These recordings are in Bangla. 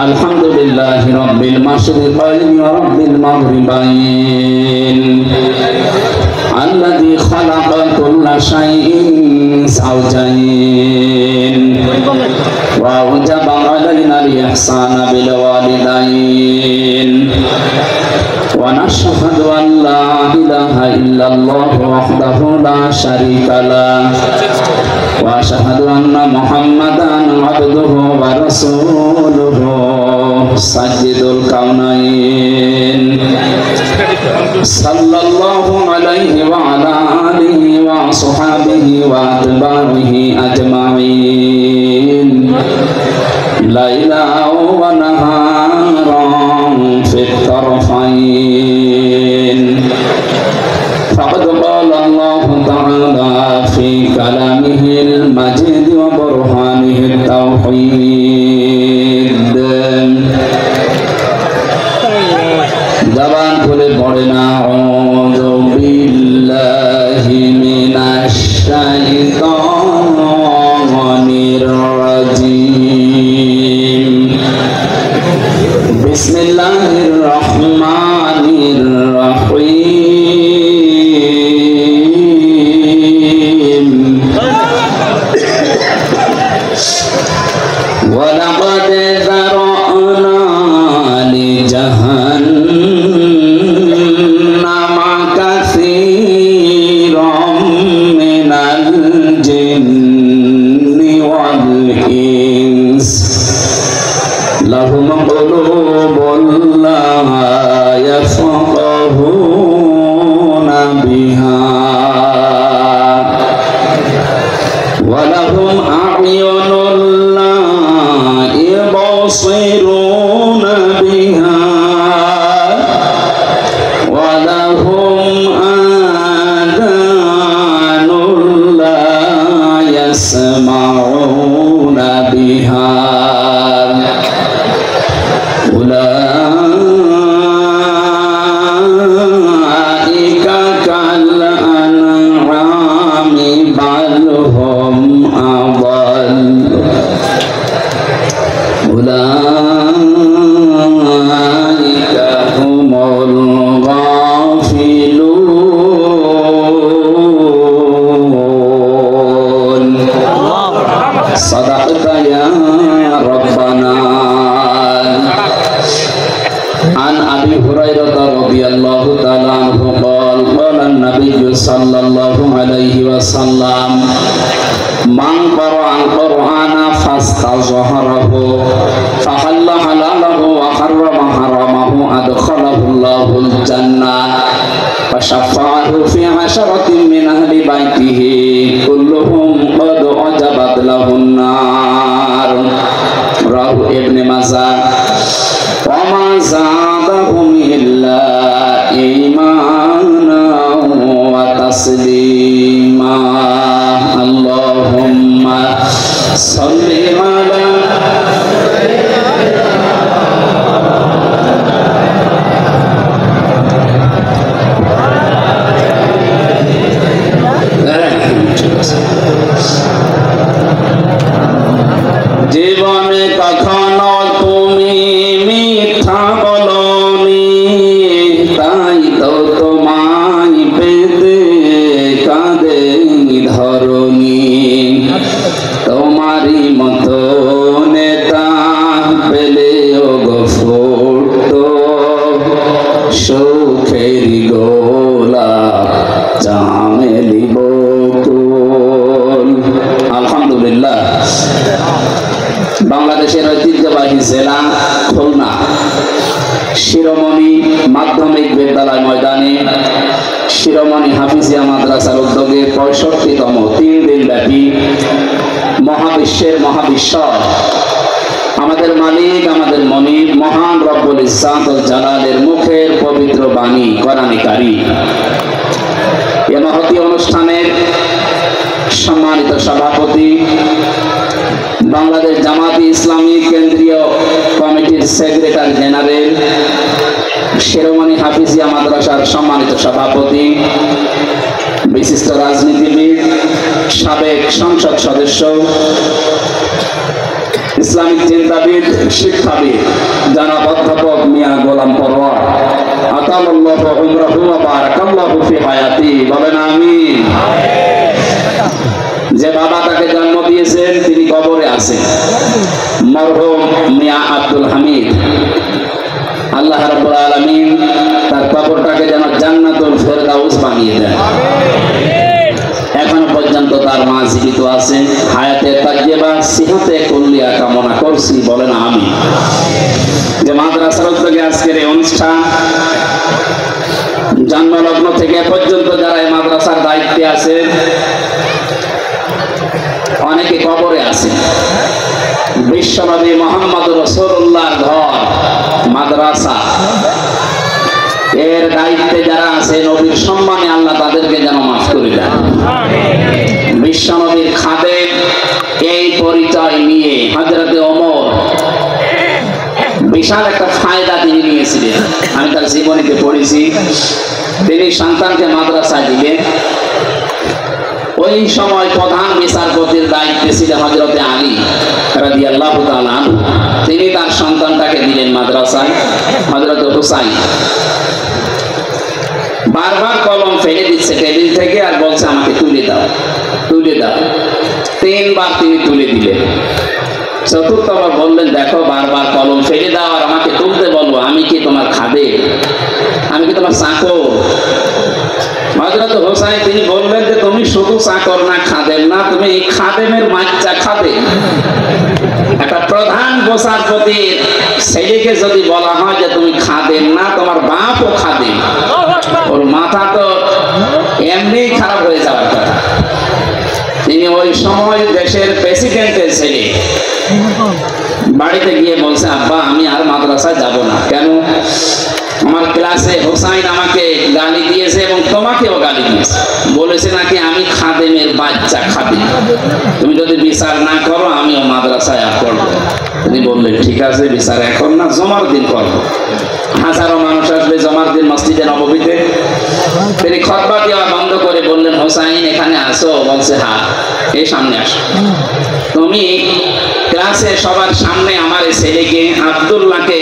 Alhamdulillahi rabbil masyriqain wa rabbil maghribain alladzi khalaqa kulla shay'in zawjayn wa awjaba 'alaina al-ihsana bil walidain wa nashhadu an la ilaha illallah wahdahu la syarika lah wa asyhadu anna muhammadan abduhu wa rasuluhu sayyidul kaunain sallallahu alaihi wa ala alihi wa ashabihi wa atba'ihi ajma'in laila wa naharan fit tarfain faqad qala Allah ta'ala fi kalamihil majid wa burhanihit tauhid जबान खुले पढ़े ना औज़ु बिल्लाहि मिनश शैतानिर रजीम बिस्मिल्लाहिर रहमानिर रहीम वलक़द ज़रअना लि जहन्नम कसीरम मिनल जिन्नि वल इंस लहुम क़ुलूबुन ला यफ़क़हूना बिहा वलहुम अ'युनुन ला युबसिरूना बिहा वलहुम आज़ानुन ला यस्मऊना बिहा उलाइका कल अनआमि बल हुम अज़ल उलाइका हुमुल गाफिलून सदक़ता या रब्बना عن أبي هريرة رضي الله تعالى عنه قال قال النبي صلى الله عليه وسلم من قرأ القرآن فاستظهره فحل حلاله وحرم حرامه أدخله الله الجنة وشفعه في 10 من أهل بيته كلهم قد وجبت له النار رواه ابن ماجه وما زادهم إلا إيمانا وتسليما اللهم صل على জীবনে কখনো তুমি মিথ্যা বলনি তাই তো তোমায় পেতে কাঁদে ধরনি তোমারই মতো নেতা পেলেও গো ফুটো সুখের গোলা চামেলি বকুল আলহামদুলিল্লাহ বাংলাদেশের ঐতিহ্যবাহী জেলা খুলনা শিরোমণি মাধ্যমিক বিদ্যালয় ময়দানে শিরোমণি হাফিজিয়া মাদ্রাসার উদ্যোগে 65তম 3 দিন ব্যাপী মহাবিশ্বের মহাবিশ্বর আমাদের মালিক আমাদের মনিব মহান রব্বুল ইজ্জাত ওয়াল জালালের মুখের পবিত্র বাণী কোরআনে কারীম এই মহতী অনুষ্ঠানের সম্মানিত সভাপতি বাংলাদেশ জামাতি ইসলামী কেন্দ্রীয় কমিটির সেক্রেটারি জেনারেল শিরোমণি হাফিজিয়া মাদ্রাসার সম্মানিত সভাপতি বিশিষ্ট রাজনীতিবিদ সাবেক সংসদ সদস্য ইসলামিক চিন্তাবিদ শিক্ষাবিদ তাওয়াল্লাহু উমরাহু ওয়া বারাকাল্লাহু ফি হায়াতি, বলেন আমিন। যে বাবা তাকে জন্ম দিয়েছেন তিনি কবরে আছেন, মরহুম মিয়া আব্দুল হামিদ। আল্লাহ রাব্বুল আলামিন তার কবরটাকে যেন জান্নাতুল ফেরদাউস বানিয়ে দেন। এখনো পর্যন্ত তার মা জীবিত আছে, হায়াতে তাইয়্যিবা সিহতে কুল্লিয়া কামনা করছি, বলেন আমিন। যে মাদ্রাসার উদ্যোগে আজকের এই অনুষ্ঠান, জন্মলগ্ন থেকে পর্যন্ত যারা এই মাদ্রাসার দায়িত্বে আছে অনেকে কবরে আছে। বিশ্বনবী মুহাম্মদ রাসূলুল্লাহর ঘর মাদ্রাসা, এর দায়িত্বে যারা আছে নবীর সম্মানে আল্লাহ তাদেরকে যেন মাফ করে দেন। বিশ্বনবীর খাদেম এই পরিচয় নিয়ে হযরতে ওমর বিশাল একটা ফায়দা তিনি নিয়েছিলেন। আমি তার জীবনীতে পড়েছি, তিনি সন্তানকে মাদ্রাসায় দিলেন। ওই সময় প্রধান বিচারপতির দায়িত্বে ছিলেন হযরতে আলী রাদিয়াল্লাহু তাআলা আনহু। তিনি তার সন্তানটাকে দিলেন মাদ্রাসায়, হযরতে হুসাইন। বারবার কলম ফেলে দিচ্ছে টেবিল থেকে আর বলছে আমাকে তুলে দাও, তুলে দাও। তিনবার তিনি তুলে দিলেন। চতুর্থবার বললেন, দেখো বারবার কলম ফেলে দাও আর আমাকে তুলতে বলবো, আমি কি তোমার খাদেম? আমি কি তোমার চাকর? হযরত হোসাইন তিনি বললেন যে তুমি শুধু চাকর না, খাদেম না, তুমি খাদেমের বাচ্চা খাদেম। একটা প্রধান বিচারপতির ছেলেকে যদি বলা হয় যে তুমি খাদেম না, তোমার বাপও খাদেম, ওর মাথা তো এমনি খারাপ হয়ে যাওয়ার কথা। তিনি ওই সময় দেশের প্রেসিডেন্টের ছেলে, বাড়িতে গিয়ে বলছে, আব্বা আমি আর মাদ্রাসায় যাব না। কেন? আমার ক্লাসে হোসাইন আমাকে গালি দিয়েছে এবং তোমাকেও গালি দিয়েছে, বলেছে নাকি আমি খাদেমের বাচ্চা খাদেম, তুমি যদি বিচার না করো আমিও মাদ্রাসায় আর পড়বো। তিনি বললেন ঠিক আছে, বিচার এখন না, জমার দিন করবো। হাজারো মানুষ আসবে জমার দিন মসজিদে নববীতে। তিনি খুতবা দেওয়া বন্ধ করে বললেন, হোসাইন এখানে আসো। বলছে হ্যাঁ, এই সামনে আসো। তুমি ক্লাসে সবার সামনে আমার ছেলেকে আব্দুল্লাহকে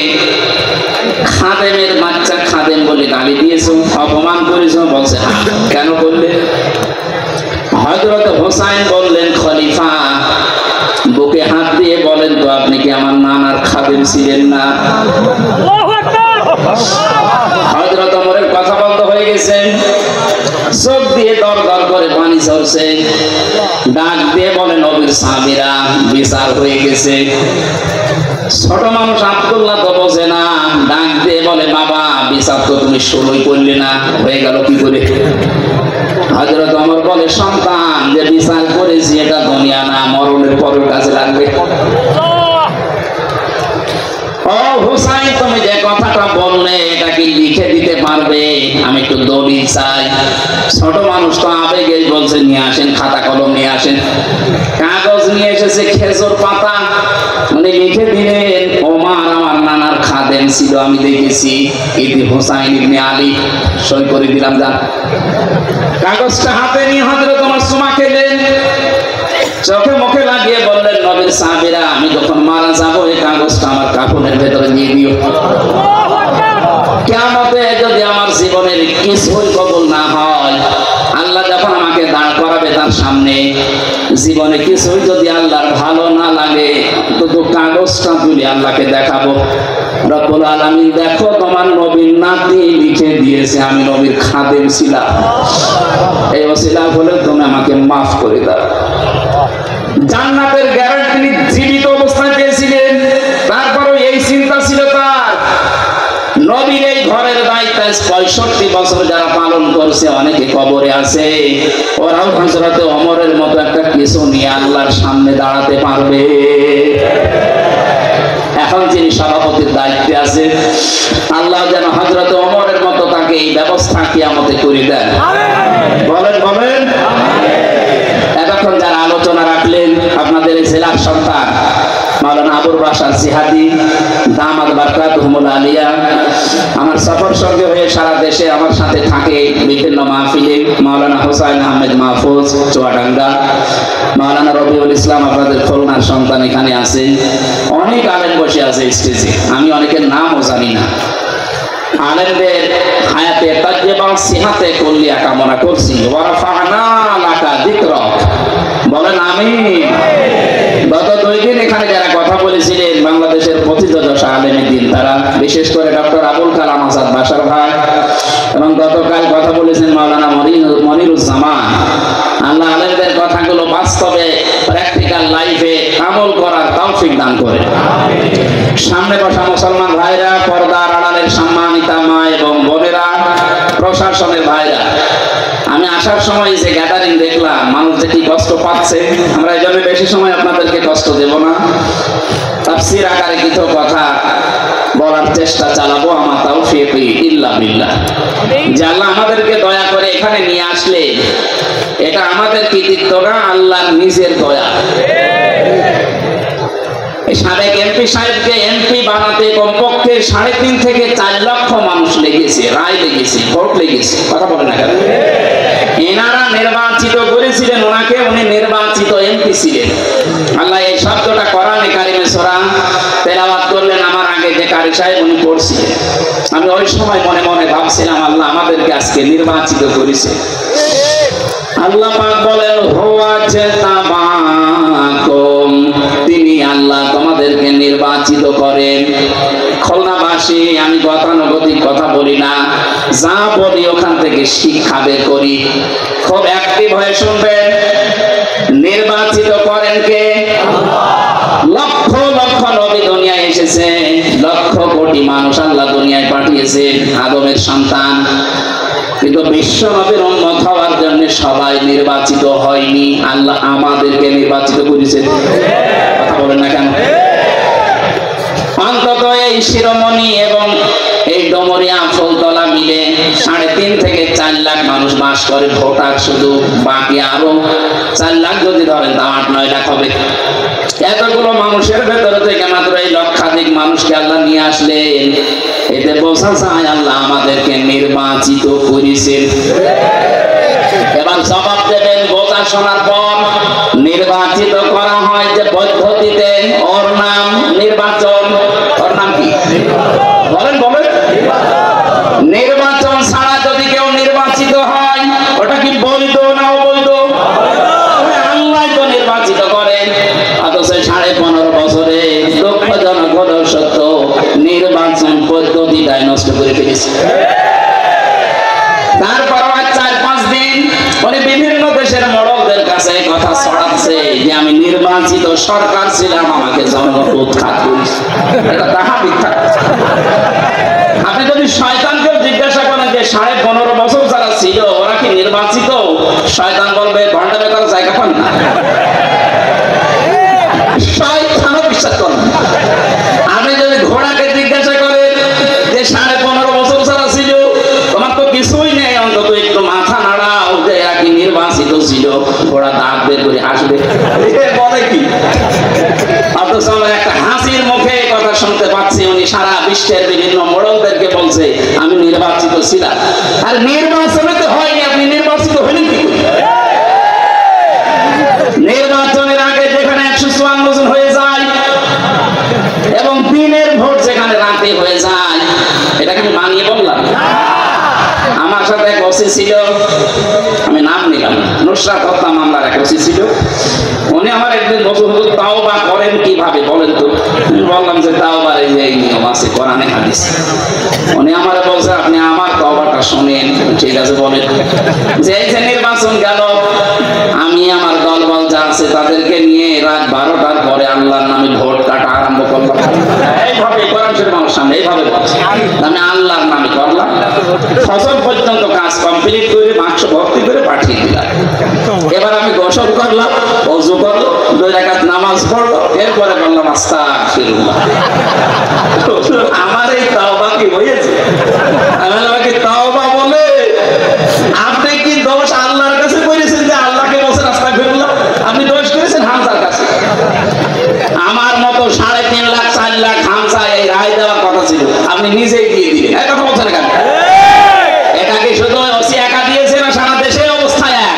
খাদেমের বাচ্চা খাদেম বলে গালি দিয়েছো, অপমান করেছো। বলছে হ্যাঁ। কেন করলে? হযরত হোসাইন বললেন, খলিফা বুকে হাত দিয়ে বলেন তো আপনি কি আমার নানার খাদেম ছিলেন না? হযরত ওমরের কথা বন্ধ হয়ে গেছে, চোখ দিয়ে দর দর করে পানি ঝরছে। ডাক দিয়ে বলেন, নবীর সাহাবীরা বিচার হয়ে গেছে। ছোট মানুষ আব্দুল্লাহ তো বোঝে না, ডাক দিয়ে বলে, বাবা বিচার তো তুমি শুরুই করলে না, হয়ে গেল কি করে? হযরত ওমর বলে, সন্তান যে বিচার করেছি এটা দুনিয়া না, মরণের পরের কাজে লাগবে। ও হুসাইন, তুমি যে কথাটা বললে এটা কি লিখে দিতে পারবে? আমি একটু দলিল চাই। ছোট মানুষ তো আবেগে বলছে, নিয়ে আসেন খাতা কলম নিয়ে আসেন। কাগজ নিয়ে এসেছে, খেজুর পাতা, মানে লিখে দিলেন, ওমর আমার নানার খাদেম ছিল, আমি দেখেছি, ইতি হুসাইন ইবনে আলী, সই করে দিলাম। যা কাগজটা হাতে নিয়ে হযরত ওমর সুমা খেলেন, চোখে মুখে লাগিয়ে বললেন, নবীর সাহাবীরা আমি যখন মারা যাব এই কাগজটা আমার কাফনের ভেতরে দিয়ে দিও। কিয়ামতে যদি আমার জীবনের কিছুই কবুল না হয়, আল্লাহ যখন আমাকে দাঁড় করাবে তার সামনে, জীবনে কিছুই যদি আল্লাহর ভালো না লাগে, তো কাগজটা তুলে আল্লাহকে দেখাবো, রব্বুল আলামিন দেখো তোমার নবীর নাতি লিখে দিয়েছে আমি নবীর খাদেম ছিলাম, এই ওসিলা বলে তুমি আমাকে মাফ করে দাও। জান্নাতের গ্যারান্টি তিনি জীবিত অবস্থায় পেয়েছিলেন, তারপরও এই চিন্তা ছিল তার। নবীর এই ঘরের দায়িত্ব 65 বছর যারা পালন করছে, অনেকে কবরে আছে, ওরাও হযরতে ওমরের মতো একটা কিছু নিয়ে আল্লাহর সামনে দাঁড়াতে পারবে। এখন যিনি সভাপতির দায়িত্বে আছে, আল্লাহ যেন হযরতে ওমরের মতো তাকে এই ব্যবস্থা কিয়ামতে করে দেন। বলেন বলেন। এতক্ষণ যারা আলোচনা রাখলেন, আপনাদের এই জেলার সন্তান মাওলানা আবুল বাশার জিহাদি দামাত বারকাতুহুল আলিয়া আমার সফর সঙ্গে হয়ে সারা দেশে আমার সাথে থাকে বিভিন্ন মাহফিলে। মাওলানা হোসাইন আহমেদ মাহফুজ চুয়াডাঙ্গা, মাওলানা রবিউল ইসলাম আপনাদের খুলনার সন্তান এখানে আছে, অনেক আলেম বসে আছে স্টেজে, আমি অনেকের নামও জানি না। আলেমদের হায়াতে তাজ্জিবা সিহাতে কুল্লিয়া কামনা করছি। ওয়া রাফা'না লাকা যিকরাক, বলেন আমিন। গত 2 দিন এখানে যারা কথা বলেছিলেন বাংলাদেশের প্রথিতযশা আলেমে দ্বীন, তারা বিশেষ করে ডক্টর আবুল কালাম আজাদ বাশার ভাই, এবং গতকাল কথা বলেছেন মাওলানা মনিরুজ্জামান। আল্লাহ আলেমদের কথাগুলো বাস্তবে প্র্যাকটিক্যাল লাইফে আমল করার তৌফিক দান করে। সামনে বসা মুসলমান ভাইরা, পর্দার আড়ালের সম্মানিতা মা এবং বোনেরা, প্রশাসনের ভাইরা, আমি আসার সময় যে গ্যাদারিং দেখলাম, মানুষ যে কি কষ্ট পাচ্ছে, আমরা এই জন্য বেশি সময় আপনাদেরকে কষ্ট দেব না। তাফসীর আকারে কিছু কথা বলার চেষ্টা চালাবো, আমার তাওফীক ইল্লা বিল্লাহ। যে আল্লাহ আমাদেরকে দয়া করে এখানে নিয়ে আসলে এটা আমাদের কৃতিত্ব না, আল্লাহর নিজের দয়া। সাবেক এমপি সাহেবকে এমপি বানাতে কমপক্ষে 3.5 থেকে 4 লক্ষ মানুষ লেগেছে, রায় লেগেছে, ভোট লেগেছে, কথা বলে না কেন? এনারা নির্বাচিত করেছিলেন ওনাকে, উনি নির্বাচিত এমপি ছিলেন। আল্লাহ এই শব্দটা কোরআনে কারিমে সূরা তেলাওয়াত করলেন, আমার আগে যে কারি সাহেব উনি পড়ছিলেন। আমি ওই সময় মনে মনে ভাবছিলাম আল্লাহ আমাদেরকে আজকে নির্বাচিত করেছে। আল্লাহ পাক বলেন হুয়া জাতাবাকুম, তিনি আল্লাহ তোমাদেরকে নির্বাচিত করেন। খুলনাবাসী, আমি গতানুগতিক কথা বলি না, যা বলি ওখান থেকে শিক্ষা বের করি। খুব অ্যাক্টিভ হয়ে শুনবেন। নির্বাচিত করেন কে? লক্ষ লক্ষ নবী দুনিয়ায় এসেছে, লক্ষ কোটি মানুষ আল্লাহ দুনিয়ায় পাঠিয়েছে, আদমের সন্তান। কিন্তু বিশ্ব নবীর উম্মত হওয়ার জন্য সবাই নির্বাচিত হয়নি, আল্লাহ আমাদেরকে নির্বাচিত করেছেন। কথা বলেন না কেন? অন্তত এই শিরোমণি এবং এই ডমরিয়া ফুলতলা মিলে 3.5 থেকে 4 লাখ মানুষ বাস করে, ভোটার শুধু, বাকি আরো 4 লাখ যদি ধরেন তা 8-9 লাখ হবে। এতগুলো মানুষের ভেতরে থেকে মাত্র এই লক্ষাধিক মানুষকে আল্লাহ নিয়ে আসলেন, এতে বোঝা যায় আল্লাহ আমাদেরকে নির্বাচিত করেছেন। এবার জবাব দেবেন বোঝা শোনার পর। নির্বাচিত করা হয় যে পদ্ধতিতে, ওর নাম নির্বাচন। ওর নাম কি? বলেন বলেন। নির্বাচন ছাড়া যদি কেউ নির্বাচিত হয় ওটা কি বৈধ না অবৈধ? আল্লাহ তো নির্বাচিত করেন। অথচ 15.5 বছরে দুঃখজনক হলেও সত্য, নির্বাচন পদ্ধতিটাই নষ্ট করে ফেলেছে। তারপর 4-5 দিন উনি বিভিন্ন দেশের মোড়লদের কাছে কথা ছড়াচ্ছে যে আমি নির্বাচিত সরকার ছিলাম, আমাকে জনগণ উৎখাত করেছে। এটা তাহা মিথ্যা। আপনি যদি শয়তানকেও জিজ্ঞাসা করেন যে 15.5 বছর যারা ছিল ওরা কি নির্বাচিত, শয়তান বলবে ভণ্ডামি করার জায়গা পান না। শয়তানও বিশ্বাস করেন। আপনি যদি ঘোড়াকে জিজ্ঞাসা করেন যে 15.5 বছর যারা ছিল তোমার তো কিছুই নেই, অন্তত একটু মাথা নাড়াও যে এরা কি নির্বাচিত ছিল, ঘোড়া দাঁত বের করে হাসবে, বলে কি? অথচ একটা হাসির মুখে কথা শুনতে পাচ্ছি, উনি সারা বিশ্বের বিভিন্ন মোড়লদেরকে বলছে আমি নির্বাচিত ছিলাম। আর নির্বাচনে তো হয়নি, আপনি নির্বাচিত হলেন কি? নির্বাচনের আগে যেখানে 154 জন হয়ে যায় এবং দিনের ভোট যেখানে রাতে হয়ে যায়, এটাকে আমি মানিয়ে বললাম। আমার সাথে এক ওসি ছিল, আমি নাম নিলাম, নুসরাত হত্যা মামলার এক ওসি ছিল। উনি আমার একদিন বছর তাওবা করেন কিভাবে বলেন তো? বললাম যে তাওবার এই নিয়ম আছে কোরআনে হাদিস। উনি আমার বলছে আপনি আমার তাওবাটা শুনেন। ঠিক আছে বলেন। যে এই যে নির্বাচন গেল, আমি আমার দলবল যা আছে তাদেরকে নিয়ে রাত 12টার পরে আল্লাহর নামে ভোট কাটা আরম্ভ করলাম। এইভাবে কোরআন শরীফ আমার সামনে এইভাবে বলছে, আমি আল্লাহর নামে করলাম। ফজর পর্যন্ত কাজ কমপ্লিট করে বাক্স ভর্তি করে পাঠিয়ে দিলাম। এবার আমি গোসল করলাম, ওযু করলো, 2 রাকাত নামাজ পড়লো, এরপরে বললাম আস্তাগফিরুল্লাহ। আমার এই তাওবা কি হয়েছে? আমাকে তাওবা বলে আপনি কি দোষ আল্লাহর কাছে করেছেন যে আল্লাহকে বলছেন আস্তাগফিরুল্লাহ? আপনি দোষ করেছেন হামজার কাছে। আমার মতো 3.5 লাখ 4 লাখ হামজা এই রায় দেওয়ার কথা ছিল, আপনি নিজেই দিয়ে দিলেন। এই কথা বলছেন কেন? এটা কি শুধু ওসি একা দিয়েছে না সারা দেশের অবস্থা এক?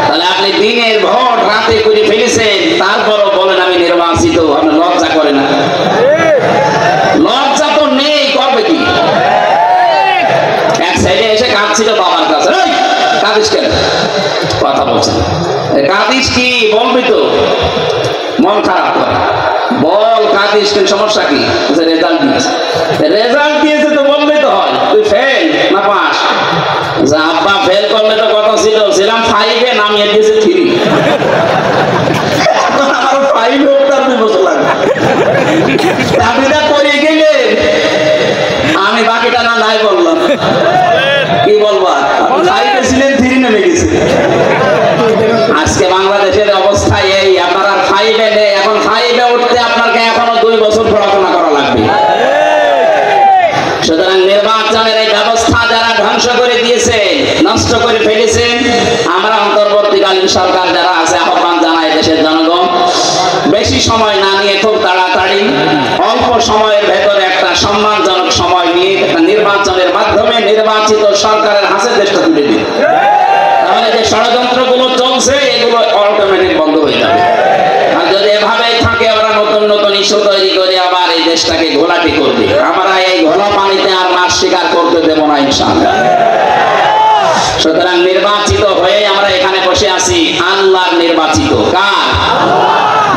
তাহলে আপনি দিনের ভোট রাতে করে ফেলেছেন, তারপরও বলেন আমি নির্বাচিত। আপনি লজ্জা করে না? লজ্জা তো নেই, করবে কি? কাঁদিস কি বলবি তো, মন খারাপ করে বল কাঁদিস কি, সমস্যা কি? রেজাল্ট দিয়েছে, রেজাল্ট দিয়েছে তো বলবি তো হয়, তুই ফেল না পাস? আব্বা ফেল করলে তো কথা ছিল, ছিলাম 5-এ, নামিয়ে দিয়েছে 3। এখন আমার 5 হোক তার 2 বছর লাগবে। চাকরিটা করে গেলে আমি বাকিটা না নাই বললাম, কি বলবা? 5-এ ছিলেন, 3 নেমে গেছে। আজকে বাংলাদেশের অবস্থা এই, আপনারা 5-এ নেই, এখন 5-এ উঠতে আপনাকে এখনো 2 বছর পড়াশোনা করা লাগবে। সুতরাং নির্বাচনের এই ব্যবস্থা যারা ধ্বংস করে দিয়েছে, নষ্ট করে ফেলেছে, আমরা অন্তর্বর্তীকালীন সরকার যারা আছে আহ্বান জানাই দেশের জনগণ, বেশি সময় না নিয়ে খুব তাড়াতাড়ি অল্প সময়ের ভেতরে একটা সম্মানজনক সময় নিয়ে একটা নির্বাচনের মাধ্যমে নির্বাচিত সরকারের হাতে দেশটা তুলে দিন। তাহলে যে ষড়যন্ত্রগুলো চলছে এগুলো অটোমেটিক বন্ধ হয়ে যাবে। আর যদি এভাবেই থাকে, ওরা নতুন নতুন ইস্যু তৈরি করে আবার এই দেশটাকে ঘোলাটি করবে। আমরা এই ঘোলা পানিতে আর মাছ শিকার করতে দেব না ইনশাআল্লাহ। সুতরাং নির্বাচিত হয়ে আমরা এখানে বসে আছি, আল্লাহর নির্বাচিত। কার?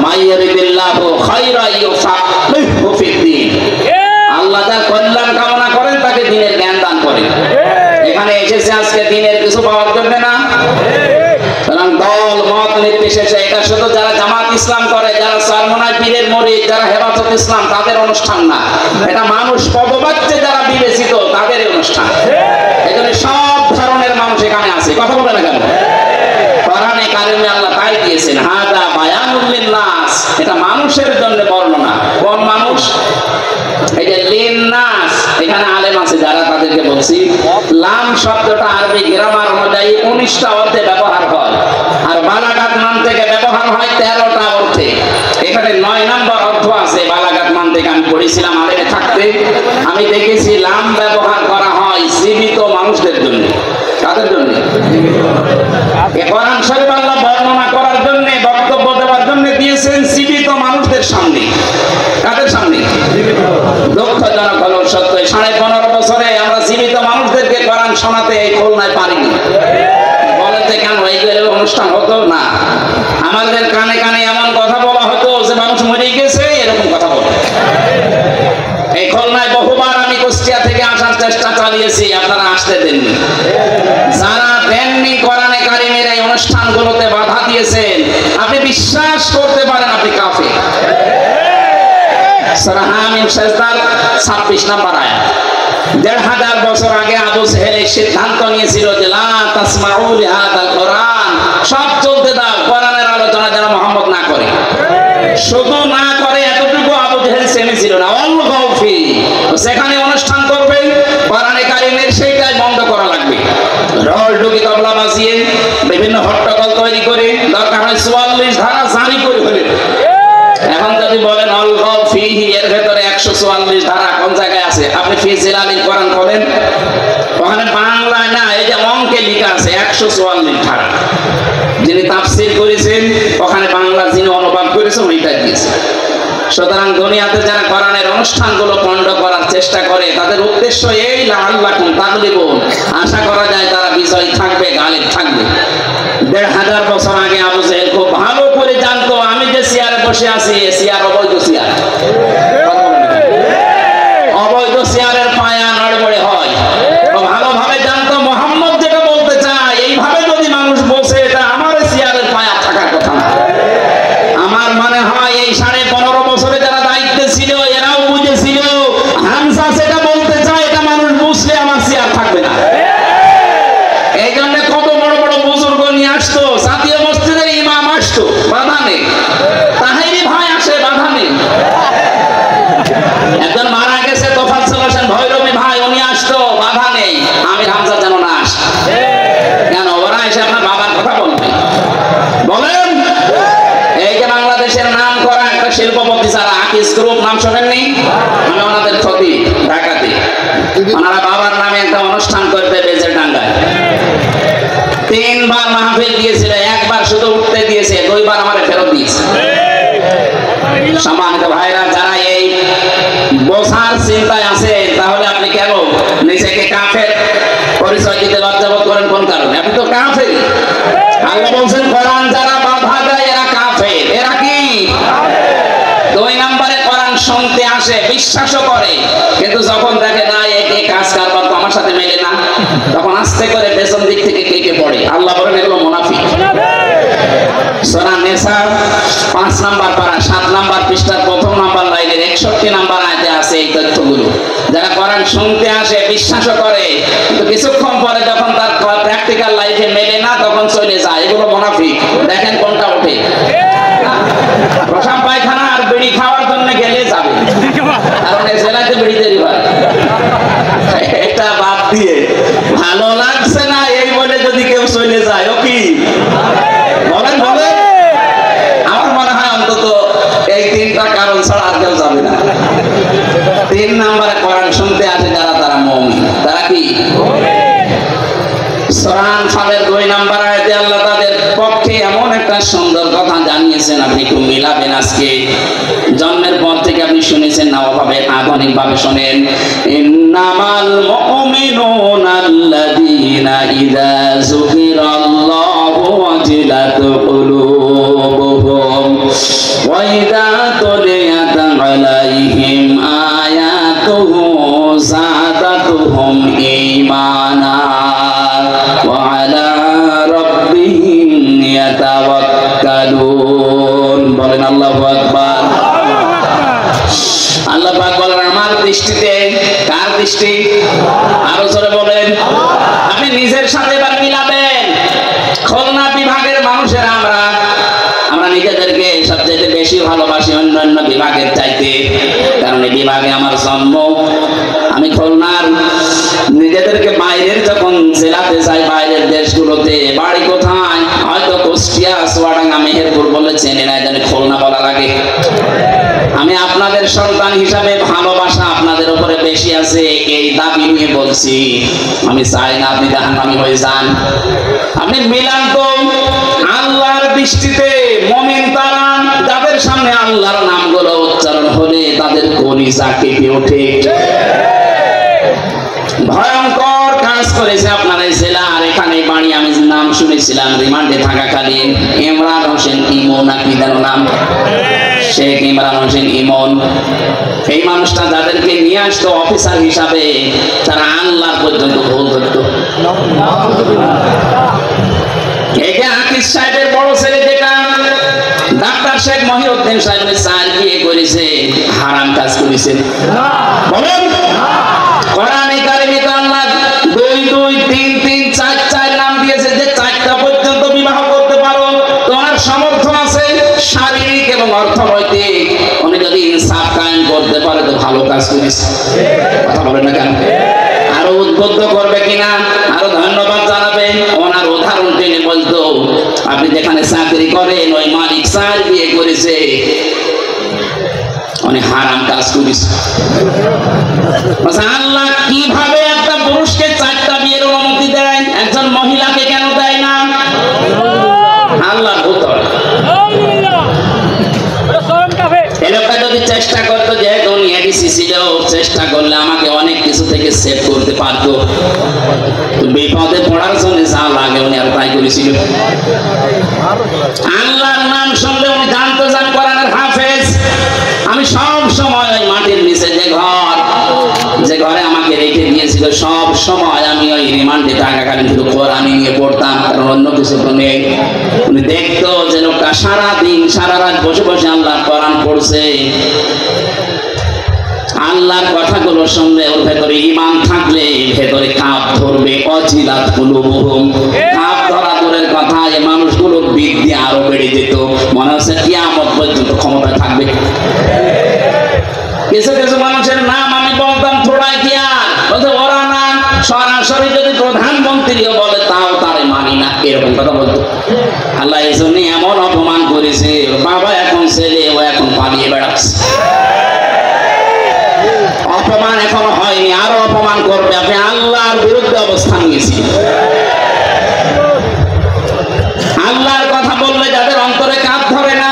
মাইয়ারিদিল্লাহু খায়রা ইউফাক্কিহু ফিদ্দীন। আল্লাহ যার কল্যাণ কামনা করেন তাকে দ্বীনের জ্ঞান দান করেন। এখানে এসেছে আজকে দ্বীনের কিছু পাওয়ার জন্য না। সুতরাং দল মত নির্বিশেষে, এটা শুধু যারা জামাত ইসলাম করে, যারা চরমনাই পীরের মুরিদ, যারা হেফাজত ইসলাম, তাদের অনুষ্ঠান না। এটা মানুষ পদবাচ্যে যারা বিবেচিত তাদের অনুষ্ঠান। এখানে সব ধরনের মানুষ এখানে আছে, কথা বলে না কেন? কোরআনে কারিমে আল্লাহ তাই দিয়েছেন, হাদা বায়ানুল লিন্নাস, এটা মানুষের জন্য বর্ণনা। কোন মানুষ? এই যে লিন্নাস, এখানে আলেম আছে যারা, তাদেরকে বলছি, লাম শব্দটা আরবি গ্রামার অনুযায়ী 19টা অর্থে ব্যবহার হয়, আর বালাগাত মান থেকে ব্যবহার হয় 13টা অর্থে। এখানে 9 নম্বর অর্থ আছে বালাগাত মান থেকে। আমি পড়েছিলাম আলেমে থাকতে, আমি দেখেছি লাম ব্যবহার করা হয় জীবিত মানুষদের জন্য। কাদের জন্য? কোরআন শরীফ আল্লাহ বর্ণনা করার জন্য, বক্তব্য দেওয়ার জন্য দিয়েছেন জীবিত মানুষদের সামনে। কাদের সামনে? দুঃখজনক হলো সত্য, 15.5 বছরে আমরা জীবিত মানুষদেরকে কোরআন শোনাতে এই খুলনায় পারিনি। বলেন যে কেন? এইগুলো অনুষ্ঠান হতো না, আমাদের কানে কানে এমন কথা বলা হতো যে মানুষ মরে গেছে, এরকম কথা বলে। এই খুলনায় বহুবার আমি কুষ্টিয়া থেকে আসার চেষ্টা চালিয়েছি, আপনারা আসতে দেননি। যারা দেননি, কোরআনে কারিমের এই অনুষ্ঠানগুলোতে বাধা দিয়েছেন, আপনি বিশ্বাস করতে পারেন আপনি কাফের। সূরা হামিম সেজদার 26 নম্বর আয়াত। 1500 বছর আগে আবু জেহেল এই সিদ্ধান্ত নিয়েছিল যে লা তাসমাউ লিহাদাল কোরআন, সব চলতে দাও, কোরআনের আলোচনা যেন মুহাম্মদ না করে। শুধু না করে এতটুকু আবু জেহেল সেমেছিল না, অল গৌফি, সেখানে অনুষ্ঠান করবে কোরআনে কারিমের সেইটাই বন্ধ করা লাগবে। রল ঢুকি তবলা বাজিয়ে বিভিন্ন হট্টগোল তৈরি করে দরকার হয় 44 ধারা জারি করে ফেলে। এখন যদি বলেন অল গৌফি, এর ভেতরে 144 ধারা কোন জায়গায় আছে? আপনি ফি জিলালিল কোরআন করেন, ওখানে বাংলায় না, এই যে অঙ্কে লেখা আছে 144 ধারা। যিনি তাফসীর করেছেন ওখানে বাংলা যিনি অনুবাদ করেছেন ওইটাই দিয়েছে। সুতরাং দুনিয়াতে যারা কোরআনের অনুষ্ঠানগুলো পণ্ড করার চেষ্টা করে, তাদের উদ্দেশ্য এই লাআল্লাকুম তাগলিবুন, আশা করা যায় তারা বিজয়ী থাকবে, গালিব থাকবে। 1500 বছর আগে আবু জেহেল খুব ভালো করে জানতো আমি যে চেয়ারে বসে আছি, এ চেয়ার অবৈধ চেয়ার। অবৈধ চেয়ারের পায়া নড়বড়ে হয়। ভালোভাবে জানতো মুহাম্মদ যেটা বলতে চায়, এইভাবে যদি মানুষ বসে, এটা আমার চেয়ারের পায়া থাকার কথা না। আমার মনে হয় এই 15.5 বছরে যারা দায়িত্বে ছিল এরাও বুঝেছিল হামজা যেটা বলতে চায় এটা মানুষ বুঝলে আমার চেয়ার থাকবে না। এই জন্য কত বড় বড় বুজুর্গ নিয়ে আসতো, জাতীয় মসজিদের ইমাম আসতো, বাধা নেই। তাহেরি ভাই আসে, বাধা নেই। একজন মারা গেছে তোফাজ্জল হোসেন ভৈরবী ভাই, উনি আসতো, বাধা নেই। আমির হামজা যেন না আসে। কেন? ওরা এসে আপনার বাবার কথা বলবে। বলেন, এই যে বাংলাদেশের নাম করা একটা শিল্পপতি যারা আকিস গ্রুপ, নাম শোনেননি? আমি ওনাদের ক্ষতি ঢাকাতে, ওনারা বাবার নামে একটা অনুষ্ঠান করবে বেজেরডাঙ্গায়। 3 বার মাহফিল দিয়েছিল, 1 বার শুধু উঠতে দিয়েছে, 2 বার আমারে ফেরত দিয়েছে। সম্মানিত ভাইরা, যারা এই বোঝার চিন্তায় আছে, তাহলে আপনি কেন নিজেকে কাফের পরিচয় দিতে লজ্জাবোধ করেন? কোন কারণে? আপনি তো কাফের। আল্লাহ বলছেন কোরআন যারা বাধা শুনতে আসে, বিশ্বাসও করে, কিন্তু যখন দেখে না এই কাজ কারবার তো আমার সাথে মেলে না, তখন আস্তে করে পেছন দিক থেকে কেটে পড়ে। আল্লাহ বলেন এগুলো মুনাফিক। সূরা নিসা 5 নাম্বার পারা 7 নাম্বার পৃষ্ঠার প্রথম নাম্বার লাইনের 61 নাম্বার আয়াতে আছে এই তথ্যগুলো। যারা কোরআন শুনতে আসে, বিশ্বাসও করে, কিন্তু কিছুক্ষণ পরে যখন তার প্র্যাকটিক্যাল লাইফে মেলে না তখন চলে যায়, এগুলো মুনাফিক। দেখেন কোনটা ওঠে। প্রসাব পায়খানা আর বিড়ি খাওয়ার জন্য গেলে যাবে, কারণ এই জেলাতে বিড়ি তৈরি হয়। এটা বাদ দিয়ে ভালো লাগছে না এই বলে যদি কেউ চলে যায়, ও কি বলেন বলেন? আমার মনে হয় অন্তত এই 3টা কারণ ছাড়া আর কেউ যাবে না। 3 নম্বরে কোরআন শুনতে আসে যারা, তারা মুমিন। তারা কি? সূরা আনফালের 2 নাম্বার আয়াতে আল্লাহ তাদের পক্ষে এমন একটা সুন্দর কথা জানিয়েছেন, আপনি একটু মিলাবেন। আজকে জন্মের পর থেকে আপনি শুনেছেন না, ওভাবে আধুনিক ভাবে শুনেন। ইন্নামাল মুমিনুনা আল্লাযীনা ইযা যুকিরাল্লাহু ওয়াজিলাত কুলুবুহুম ওয়া ইযা তুলিয়াত আলাইহিম আয়াতুহু যাদাতুহুম ঈমানা ওয়া আলা রাব্বিহিম ইয়াতাওয়াক্কালুন। বলেন আল্লাহু আকবার। আল্লাহ পাক বলেন আমার দৃষ্টিতে, কার দৃষ্টি? আরো জোরে বলেন। আপনি নিজের সাথে এবার মিলাবেন। খুলনা বিভাগের মানুষের আমরা নিজেদেরকে সবচেয়ে বেশি ভালোবাসি অন্যান্য বিভাগের চাইতে, কারণ এই বিভাগে আমার জন্ম। আমি খুলনার নিজেদেরকে বাইরের যখন জেলাতে যাই, বাইরের দেশগুলোতে, বাড়ি কোথায় হয়তো কুষ্টিয়া, চুয়াডাঙ্গা, মেহেরপুর বলে চেনে না, জানি খুলনা বলা লাগে। আমি আপনাদের সন্তান হিসাবে ভালোবাসা আপনাদের উপরে বেশি আছে, এই দাবি নিয়ে বলছি। আমি চাই না আপনি জাহান্নামী হয়ে যান। আপনি মিলান তো। আল্লাহর দৃষ্টিতে মুমিন তারা যাদের সামনে আল্লাহর নামগুলো উচ্চারণ হলে তাদের কলিজা কেঁপে ওঠে। ভয়ঙ্কর কাজ করেছে আপনার এই জেলা আর এখানে বাড়ি। আমি নাম শুনেছিলাম রিমান্ডে থাকাকালীন, ইমরান হোসেন ইমন, নাকি তার নাম শেখ ইমরান হোসেন ইমন। এই মানুষটা যাদেরকে নিয়ে আসতো অফিসার হিসাবে, তারা আল্লাহ পর্যন্ত ভুল ধরতো। হাফিজ সাহেবের বড় ছেলে যেটা ডাক্তার শেখ মহিউদ্দিন সাহেব 4 বিয়ে করেছে, হারাম কাজ করেছে। বলেন কোরআনে কারিমে আল্লাহ 2 2 3 3 4 4 নাম দিয়েছে, যে 4টা পর্যন্ত বিবাহ করতে পারো। তোমার সামর্থ্য আছে শারীরিক এবং অর্থনৈতিক, উনি যদি ইনসাফ কায়েম করতে পারে তো ভালো কাজ করেছে। কথা বলেন না কেন? আরো উদ্বুদ্ধ করবে কিনা, আরো ধন্যবাদ জানাবেন। ওনার উদাহরণ টেনে বলতো, আপনি যেখানে চাকরি করেন ওই মালিক 4 বিয়ে করেছে, উনি হারাম কাজ করেছে। আল্লাহ কিভাবে একটা পুরুষকে 4টা বিয়ের অনুমতি দেয়, একজন মহিলাকে কেন দেয় না? আল্লাহ ভূতর। এলাকা যদি চেষ্টা করতো, যেহেতু উনি এডিসি ছিল, চেষ্টা করলে আমাকে অনেক কিছু থেকে সেভ করতে পারতো। বিপদে পড়ার জন্য যা লাগে উনি আর তাই করেছিল। আল্লাহর নাম শুনলে উনি জানতো যান কোরআনের হাফেজ। আমি সব সময় ওই মাটির নিচে যে ঘরে আমাকে রেখে দিয়েছিল, সব সময় আমি ওই রিমান্ডে থাকাকালীন শুধু কোরআন নিয়ে পড়তাম, কারণ অন্য কিছু তো নেই। উনি দেখতো যে লোকটা সারাদিন সারা রাত বসে বসে আল্লাহর কোরআন পড়ছে। আল্লাহর কথাগুলো শুনলে ওর ভেতরে ঈমান থাকলে ভেতরে কাঁপ ধরবে। অজিলাত কুলুবুহুম, কাঁপ ধরা দূরের কথা, এই মানুষগুলোর বৃদ্ধি আরো বেড়ে যেত। মনে হচ্ছে কিয়ামত পর্যন্ত ক্ষমতা থাকবে। কিছু কিছু মানুষের নাম আমি বলতাম থোড়াই দিয়া, বলতে ওরা না, সরাসরি যদি প্রধানমন্ত্রীও বলে তাও তারে মানি না, এরকম কথা বলতো। আল্লাহ এই জন্য এমন অপমান করেছে, বাবা এখন ছেলে, ও এখন পালিয়ে বেড়াচ্ছে। অপমান এখনো হয়নি, আরো অপমান করবে। আপনি আল্লাহর বিরুদ্ধে অবস্থান নিয়েছি। আল্লাহর কথা বললে যাদের অন্তরে কাঁপ ধরে না,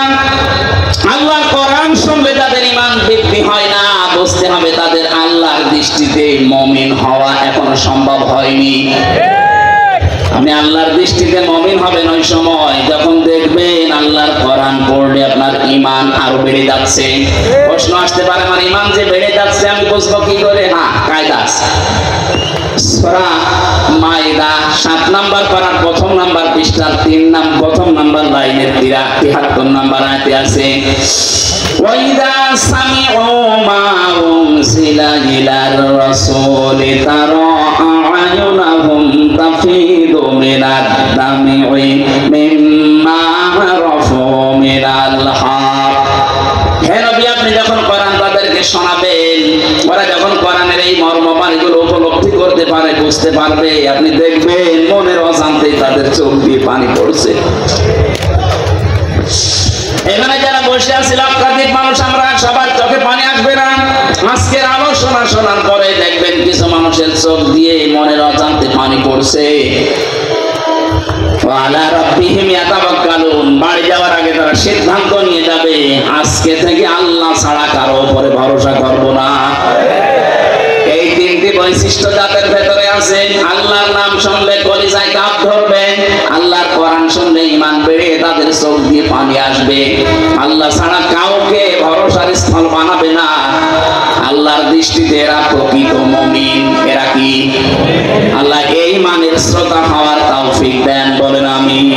আল্লাহর কোরআন শুনলে যাদের ঈমান বৃদ্ধি হয় না, বুঝতে হবে তাদের আল্লাহর দৃষ্টিতে মুমিন হওয়া এখনো সম্ভব হয়নি। আপনি আল্লাহর দৃষ্টিতে মুমিন হবেন ওই সময় যখন দেখবেন আল্লাহর কোরআন পড়লে আপনার ঈমান আরো বেড়ে যাচ্ছে। প্রশ্ন আসতে পারে, আমার ঈমান যে বেড়ে যাচ্ছে আমি বুঝবো কি করে? হ্যাঁ, কায়দা আছে। সূরা মাইদা 7 নাম্বার পারার প্রথম নাম্বার পৃষ্ঠার প্রথম নাম্বার লাইনের 73 নাম্বার আয়াতে আছে, ওয়াইদা সামিউ মা উনসিলা ইলার রাসূলি তারা আ'য়ুনাহুম তাফিদু মিনাদ দামি'i মিম্মা আরাফু মিনাল হক। হে নবী, আপনি যখন কোরআন তাদেরকে শোনাবেন, ওরা যখন কোরআনের এই মর্মবাণীগুলো উপলব্ধি করতে পারে, বুঝতে পারবে, আপনি দেখবেন মনের অজান্তেই তাদের চোখ দিয়ে পানি পড়ছে। এখানে যারা বসে আছে লক্ষাধিক মানুষ, আমরা সবার চোখে পানি আসবে না। আজকের আলোচনা শোনার পরে দেখবেন কিছু মানুষের চোখ দিয়ে মনের অজান্তে পানি পড়ছে। ওয়ালা রাব্বিহিম ইয়াতাওয়াক্কালুন, বাড়ি যাওয়ার আগে তারা সিদ্ধান্ত নিয়ে যাবে আজকে থেকে আল্লাহ ছাড়া কারো উপরে ভরসা করব না। এই তিনটি বৈশিষ্ট্য যাদের ভেতরে আছে, আল্লাহর নাম শুনলে কলিজায় কাঁপ ধরবে, আল্লাহর কোরআন শুনলে ঈমান বেড়ে তাদের চোখ দিয়ে পানি আসবে, আল্লাহ ছাড়া কাউকে ভরসার স্থল বানাবে না, আল্লাহর দৃষ্টিতে এরা প্রকৃত মুমিন। এরা কি? আল্লাহ এই মানের শ্রোতা হওয়ার তৌফিক দেন, বলেন আমিন।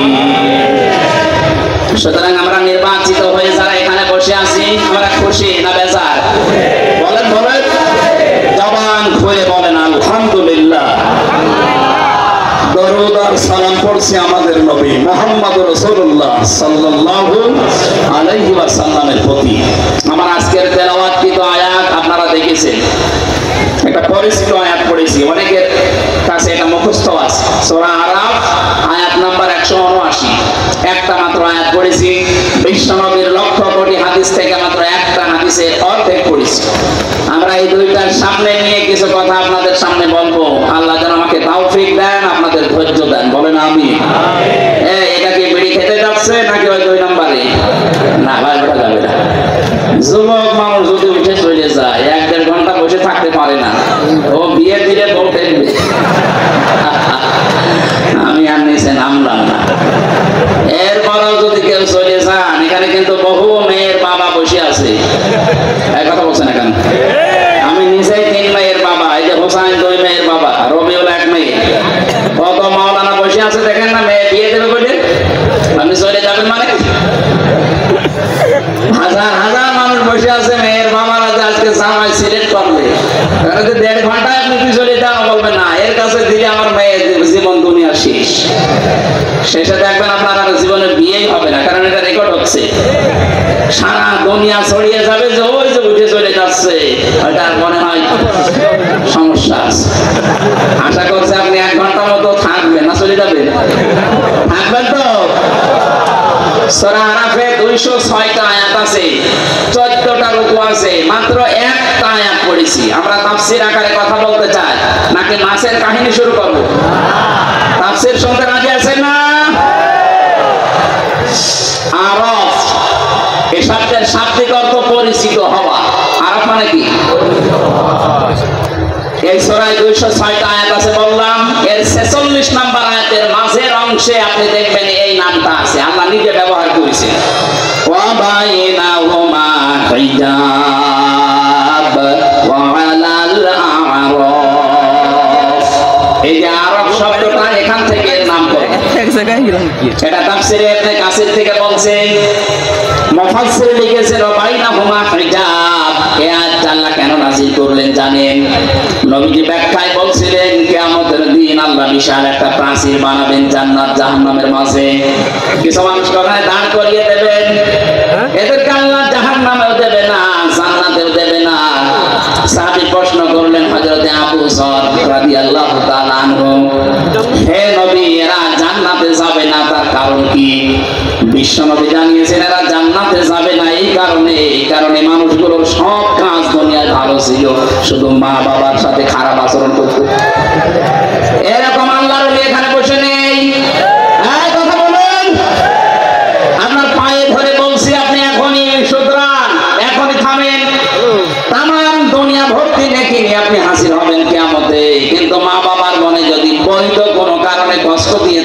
সুতরাং আমরা নির্বাচিত হয়ে যারা এখানে বসে আছি, আমরা খুশি না বেজার? বলেন বলেন, জবান খুলে বলেন আলহামদুলিল্লাহ। দরুদ আর সালাম পড়ছি আমাদের নবী মুহাম্মদ রাসূলুল্লাহ সাল্লাল্লাহু আলাইহি ওয়াসাল্লামের প্রতি। আমার আজকের তেলাওয়াতকৃত আয়াত আপনারা দেখেছেন, একটা পরিচিত আয়াত পড়েছি, অনেকের কাছে এটা মুখস্থ আছে। সূরা আরাফ আয়াত নাম্বার 179, একটা মাত্র আয়াত পড়েছি। বিশ্বনবীর লক্ষ কোটি হাদিস থেকে মাত্র একটা হাদিসের অর্ধেক পড়েছি। আমরা এই দুইটার সামনে নিয়ে কিছু কথা আপনাদের সামনে বলবো। আল্লাহ যেন আমাকে তৌফিক দেন, আপনাদের ধৈর্য দেন, বলেন আমিন। এটা কি বিড়ি খেতে যাচ্ছে নাকি ওই 2 নম্বরে? না ভাই, ওটা যাবে না। যুবক মানুষ যদি উঠে চলে যায়, 1-1.5 ঘন্টা বসে থাকতে পারে না, ও বিয়ে দিলে বউ টেকবে। আমি আর নিচে নামলাম না। এরপরও যদি কেউ চলে যান, এখানে কিন্তু বহু মেয়ের বাবা বসে আছে। এক কথা বলছেন এখানে, আমি নিজেই 3 মেয়ের বাবা। এই যে হোসাইন 2 মেয়ের বাবা, রবিউল 1 মেয়ে, কত মাওলানা বসে আছে দেখেন না, মেয়ে বিয়ে দেবে বলে। আপনি চলে যাবেন মানে? হাজার হাজার মানুষ বসে আছে, মেয়ের বাবারা যে আজকে জামাই সিলেক্ট করবে, 1.5 ঘন্টায় আপনি কি চলে যান? বলবেন না, এর কাছে দিলে আমার মেয়ের জীবন দুনিয়া শেষ। শেষে দেখবেন আপনার আর জীবনে বিয়েই হবে না, কারণ এটা রেকর্ড হচ্ছে। সারা দুনিয়া ছড়িয়ে যাবে যে ওই যে উঠে চলে যাচ্ছে, ওইটার মনে হয় সমস্যা আছে। আশা করছি আপনি 1 ঘন্টা মতো থাকবেন, না চলে যাবেন? থাকবেন তো? সূরা আরাফে 206টা আয়াত আছে, 14টা রুকু আছে, মাত্র একটা আয়াত পড়েছি। আমরা তাফসীর আকারে কথা বলতে চাই নাকি মাছের কাহিনী শুরু করব? তাফসীর শুনতে রাজি আছেন না? আরাফ এই শব্দের শাব্দিক অর্থ পরিচিত হওয়া। আরাফ মানে কি? এই সূরায় 206টা আয়াত আছে বললাম, এর 46 নাম্বার আয়াতের মাঝের অংশে আপনি দেখবেন এই নামটা আছে, আল্লাহ নিজে ব্যবহার করেছেন, ওয়া বাইনাহুমা হিজাব ওয়া আলাল আরাফ। এই যে আরাফ শব্দটা এখান থেকে নাম করে, এটা তাফসীরে ইবনে কাসির থেকে বলছেন। মুফাসসির লিখেছেন ওয়া বাইনাহুমা হিজাব। এই আয়াতটা আল্লাহ কেন নাযিল করলেন জানেন? নবীজি ব্যাখ্যায় বলছিলেন, কিয়ামতের দিন আল্লাহ বিশাল একটা প্রাচীর বানাবেন জান্নাত জাহান্নামের মাঝে। কিছু মানুষ ওখানে দাঁড় করিয়ে দেবেন, এদেরকে আল্লাহ জাহান্নামেও দেবে না, জান্নাতেও দেবে না। সাহাবী প্রশ্ন করলেন হযরতে আবু যর রাদিয়াল্লাহু তাআলা আনহু, হে নবী, এরা জান্নাতে যাবে না, তার কারণ কি? বিশ্বনবী জানিয়েছেন এরা জান্নাতে যাবে না এই কারণে মানুষগুলোর সব কাজ দুনিয়ায় ভালো ছিল, শুধু মা বাবার সাথে খারাপ আচরণ করত। এরকম আল্লাহর ওলি এখানে বসে নেই। কথা বলেন, আপনার পায়ে ধরে বলছি, আপনি এখনই শুধরান, এখনই থামেন। তাম দুনিয়া ভর্তি নেকি নিয়ে আপনি হাসিল হবেন কিয়ামতে, কিন্তু মা বাবার মনে যদি বৈধ কোনো কারণে কষ্ট দিয়ে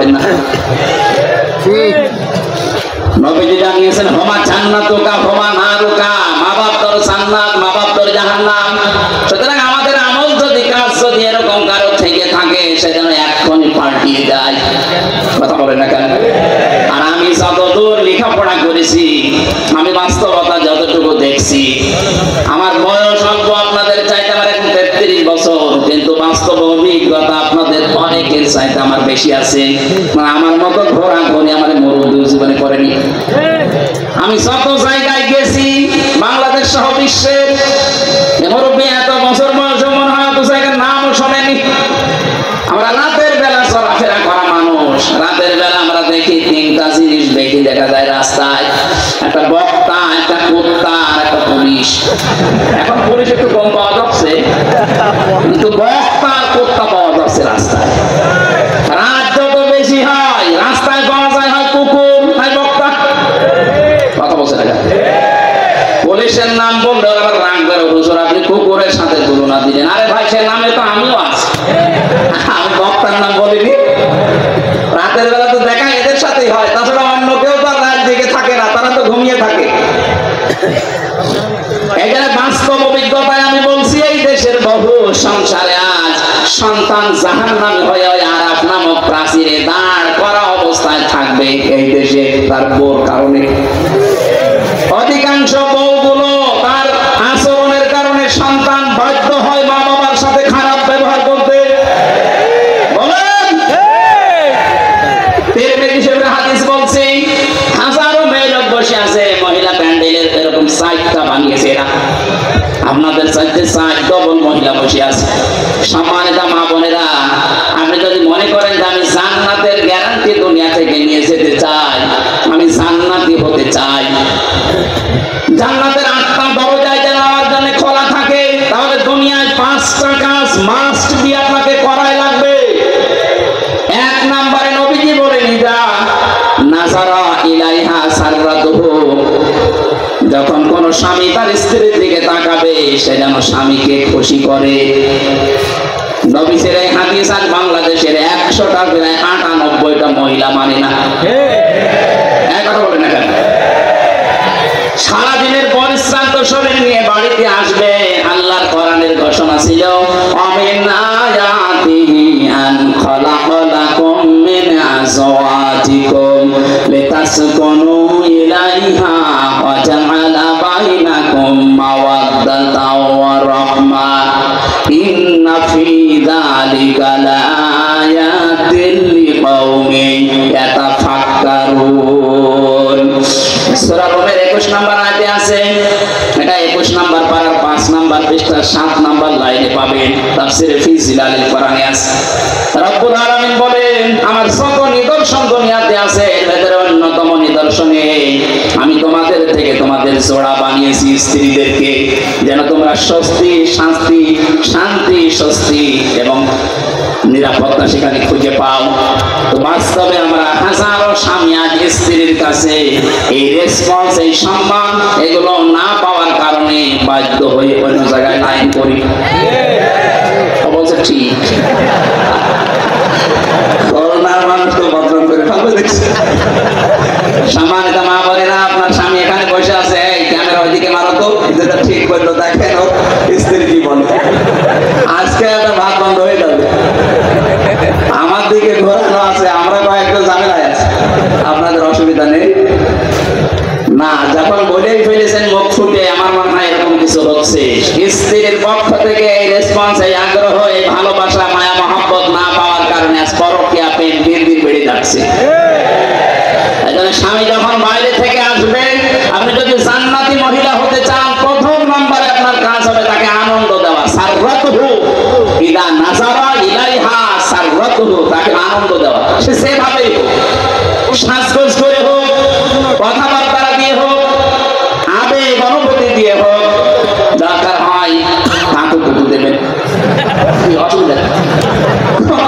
পাবেন না। নবীজি জানিয়েছেন হুমা জান্নাতুকা হুমা নারুকা, মা বাপ তোর জান্নাত, মা বাপ তোর জাহান্নাম। সুতরাং আমাদের আমল যদি কাজ যদি এরকম কারো থেকে থাকে সেজন্য এক্ষুনি পাল্টিয়ে যায়। কথা বলে না কেন? আর আমি যতদূর লেখাপড়া করেছি, আমি বাস্তবতা যতটুকু দেখছি, আমার বয়স অল্প আপনাদের চাইতে, আমার এখন 33 বছর, কিন্তু বাস্তব অভিজ্ঞতা আপনাদের অনেকের চাইতে আমার বেশি আছে। মানে আমার মতো ঘোরা ঘুরে আমার মুরব্বী জীবনে করেনি। আমি যত জায়গায় গেছি বাংলাদেশ সহ বিশ্বের, মুরব্বী এত বছর বয়স মনে হয় অত জায়গার নামও শোনেনি। আমরা রাতের বেলা চলাফেরা করা মানুষ, রাতের বেলা আমরা দেখি তিনটা জিনিস দেখি, দেখা যায় রাস্তায় একটা বক্তা, একটা কুত্তা আর একটা পুলিশ। এখন পুলিশ একটু কম পাওয়া যাচ্ছে, কিন্তু বক্তা আর কুত্তা পাওয়া যাচ্ছে রাস্তায়। রাত যত বেশি হয় রাস্তায় পাওয়া যায় হয় কুকুর, হয় বক্তা। কথা বলছে না? পুলিশের নাম বললে আবার রাগ করে, হুজুর আপনি কুকুরের সাথে তুলনা দিলেন। আরে ভাই সে নামে তো আমিও আছি, আমি বক্তার নাম বলিনি। রাতের বেলা তো দেখা এদের সাথেই হয়, তাছাড়া অন্য কেউ তো রাত জেগে থাকে না, তারা তো ঘুমিয়ে থাকে। এখানে বাস্তব অভিজ্ঞতায় আমি বলছি, এই দেশের বহু সংসারে আজ সন্তান জাহান্নামী হয়ে আরাফ নামক প্রাচীরে দাঁড় করা অবস্থায় থাকবে এই দেশে তার বোর কারণে। অধিকাংশ বউগুলো তার আচরণের কারণে সন্তান বাধ্য হয় মা বাবার সাথে খারাপ ব্যবহার করতে। বলেন তিরমিজি শরীফের হাদিস বলছে, হাজারো মেয়ে লোক বসে আছে, মহিলা প্যান্ডেলের এরকম সাইটটা বানিয়েছে এরা, আপনাদের চাইতে 4 ডবল মহিলা বসে আছে। সম্মানিত মা বোনেরা, আপনি যদি মনে করেন যে আমি জান্নাতের গ্যারান্টি দুনিয়া থেকে নিয়ে যেতে চাই, আমি জান্নাতি হতে চাই, জান্নাতের 8টা দরজায় যেন আমার জন্য খোলা থাকে, তাহলে দুনিয়ায় 5টা কাজ মাস্ট বি আপনাকে করাই লাগবে। 1 নম্বরে নবীজি বলেন, যা নাজারা ইলাইহা সাররাতুহু, যখন কোন স্বামী তার স্ত্রীর দিকে তাকাবে সে যেন স্বামীকে খুশি করে। নবীর এই হাদিস আজ বাংলাদেশের 100টা প্রায় 98টা মহিলা মানে না। কথা বলে না কেন? সারাদিনের পরিশ্রান্ত শরীর নিয়ে বাড়িতে আসবে, আল্লাহর কোরআনের ঘোষণা ছিল, আমিন আয়াতিহি আন খালাকালাকুম মিন আজওয়াজিকুম লিতাসকুনু ইলাইহা ওয়া জাআলা বাইনাকুম মাওয়াদ্দাতাও ওয়া রাহমা ইন্না ফি যালিকা লাআয়াতিন লিকাউমিন ইয়াতাফাক্কারুন। সূরা রুমের 21 নম্বর আয়াতে আছে, এটা 21 নম্বর পারার 5 নম্বর পৃষ্ঠার 7 নম্বর লাইনে পাবেন, তাফসীরে ফি জিলালিল কোরআনে আছে। রব্বুল আলামিন বলেন, আমার যত নিদর্শন দুনিয়াতে আছে এর ভিতরে অন্যতম নিদর্শনে আমি তোমাদের থেকে তোমাদের জোড়া বানিয়েছি স্ত্রীদেরকে, যেন তোমরা স্বস্তি শান্তি, শান্তি স্বস্তি এবং নিরাপত্তা সেখানে খুঁজে পাও। তো বাস্তবে আমরা হাজারো স্বামী আজ স্ত্রীর কাছে এই রেসপন্স, এই সম্মান এগুলো না পাওয়ার কারণে বাধ্য হয়ে অন্য জায়গায় লাইন করি। অবশ্য ঠিক, করোনার মানুষ তো বদনাম করে ফেলবে দেখছে। সম্মানিত মা বোনেরা, আপনার স্বামী এখানে বসে আছে, এই ক্যামেরা ওইদিকে মারো তো, যেটা ঠিক করলো দেখেন ও স্ত্রী কি বলে। আজকে একটা ভাত বন্ধ হয়ে যাবে, আমার দিকে ঘোরানো আছে, আমরা কয়েকটা ঝামেলায় আছি, আপনাদের অসুবিধা নেই না। যখন বলেই ফেলেছেন মুখ ফুটে, আমার মনে হয় এরকম কিছু হচ্ছে। স্ত্রীর পক্ষ থেকে এই রেসপন্স, এই আগ্রহ, এই ভালোবাসা, মায়া মহব্বত না পাওয়ার কারণে আজ পরকীয়া প্রেম দিন দিন বেড়ে যাচ্ছে। স্বামী যখন বাইরে থেকে আসবে, আপনি যদি জান্নাতি মহিলা হতে চান, প্রথম নম্বরে আপনার কাজ হবে তাকে আনন্দ দেওয়া। সাররাতুহু ইদা নাজারা ইলাইহা সাররাতুহু, তাকে আনন্দ দেওয়া। সে সেভাবেই হোক, সাজগোজ করে হোক, কথাবার্তা দিয়ে হোক, আবেগ অনুভূতি দিয়ে হোক, দরকার হয় কাকু কুকু দেবেন, অসুবিধা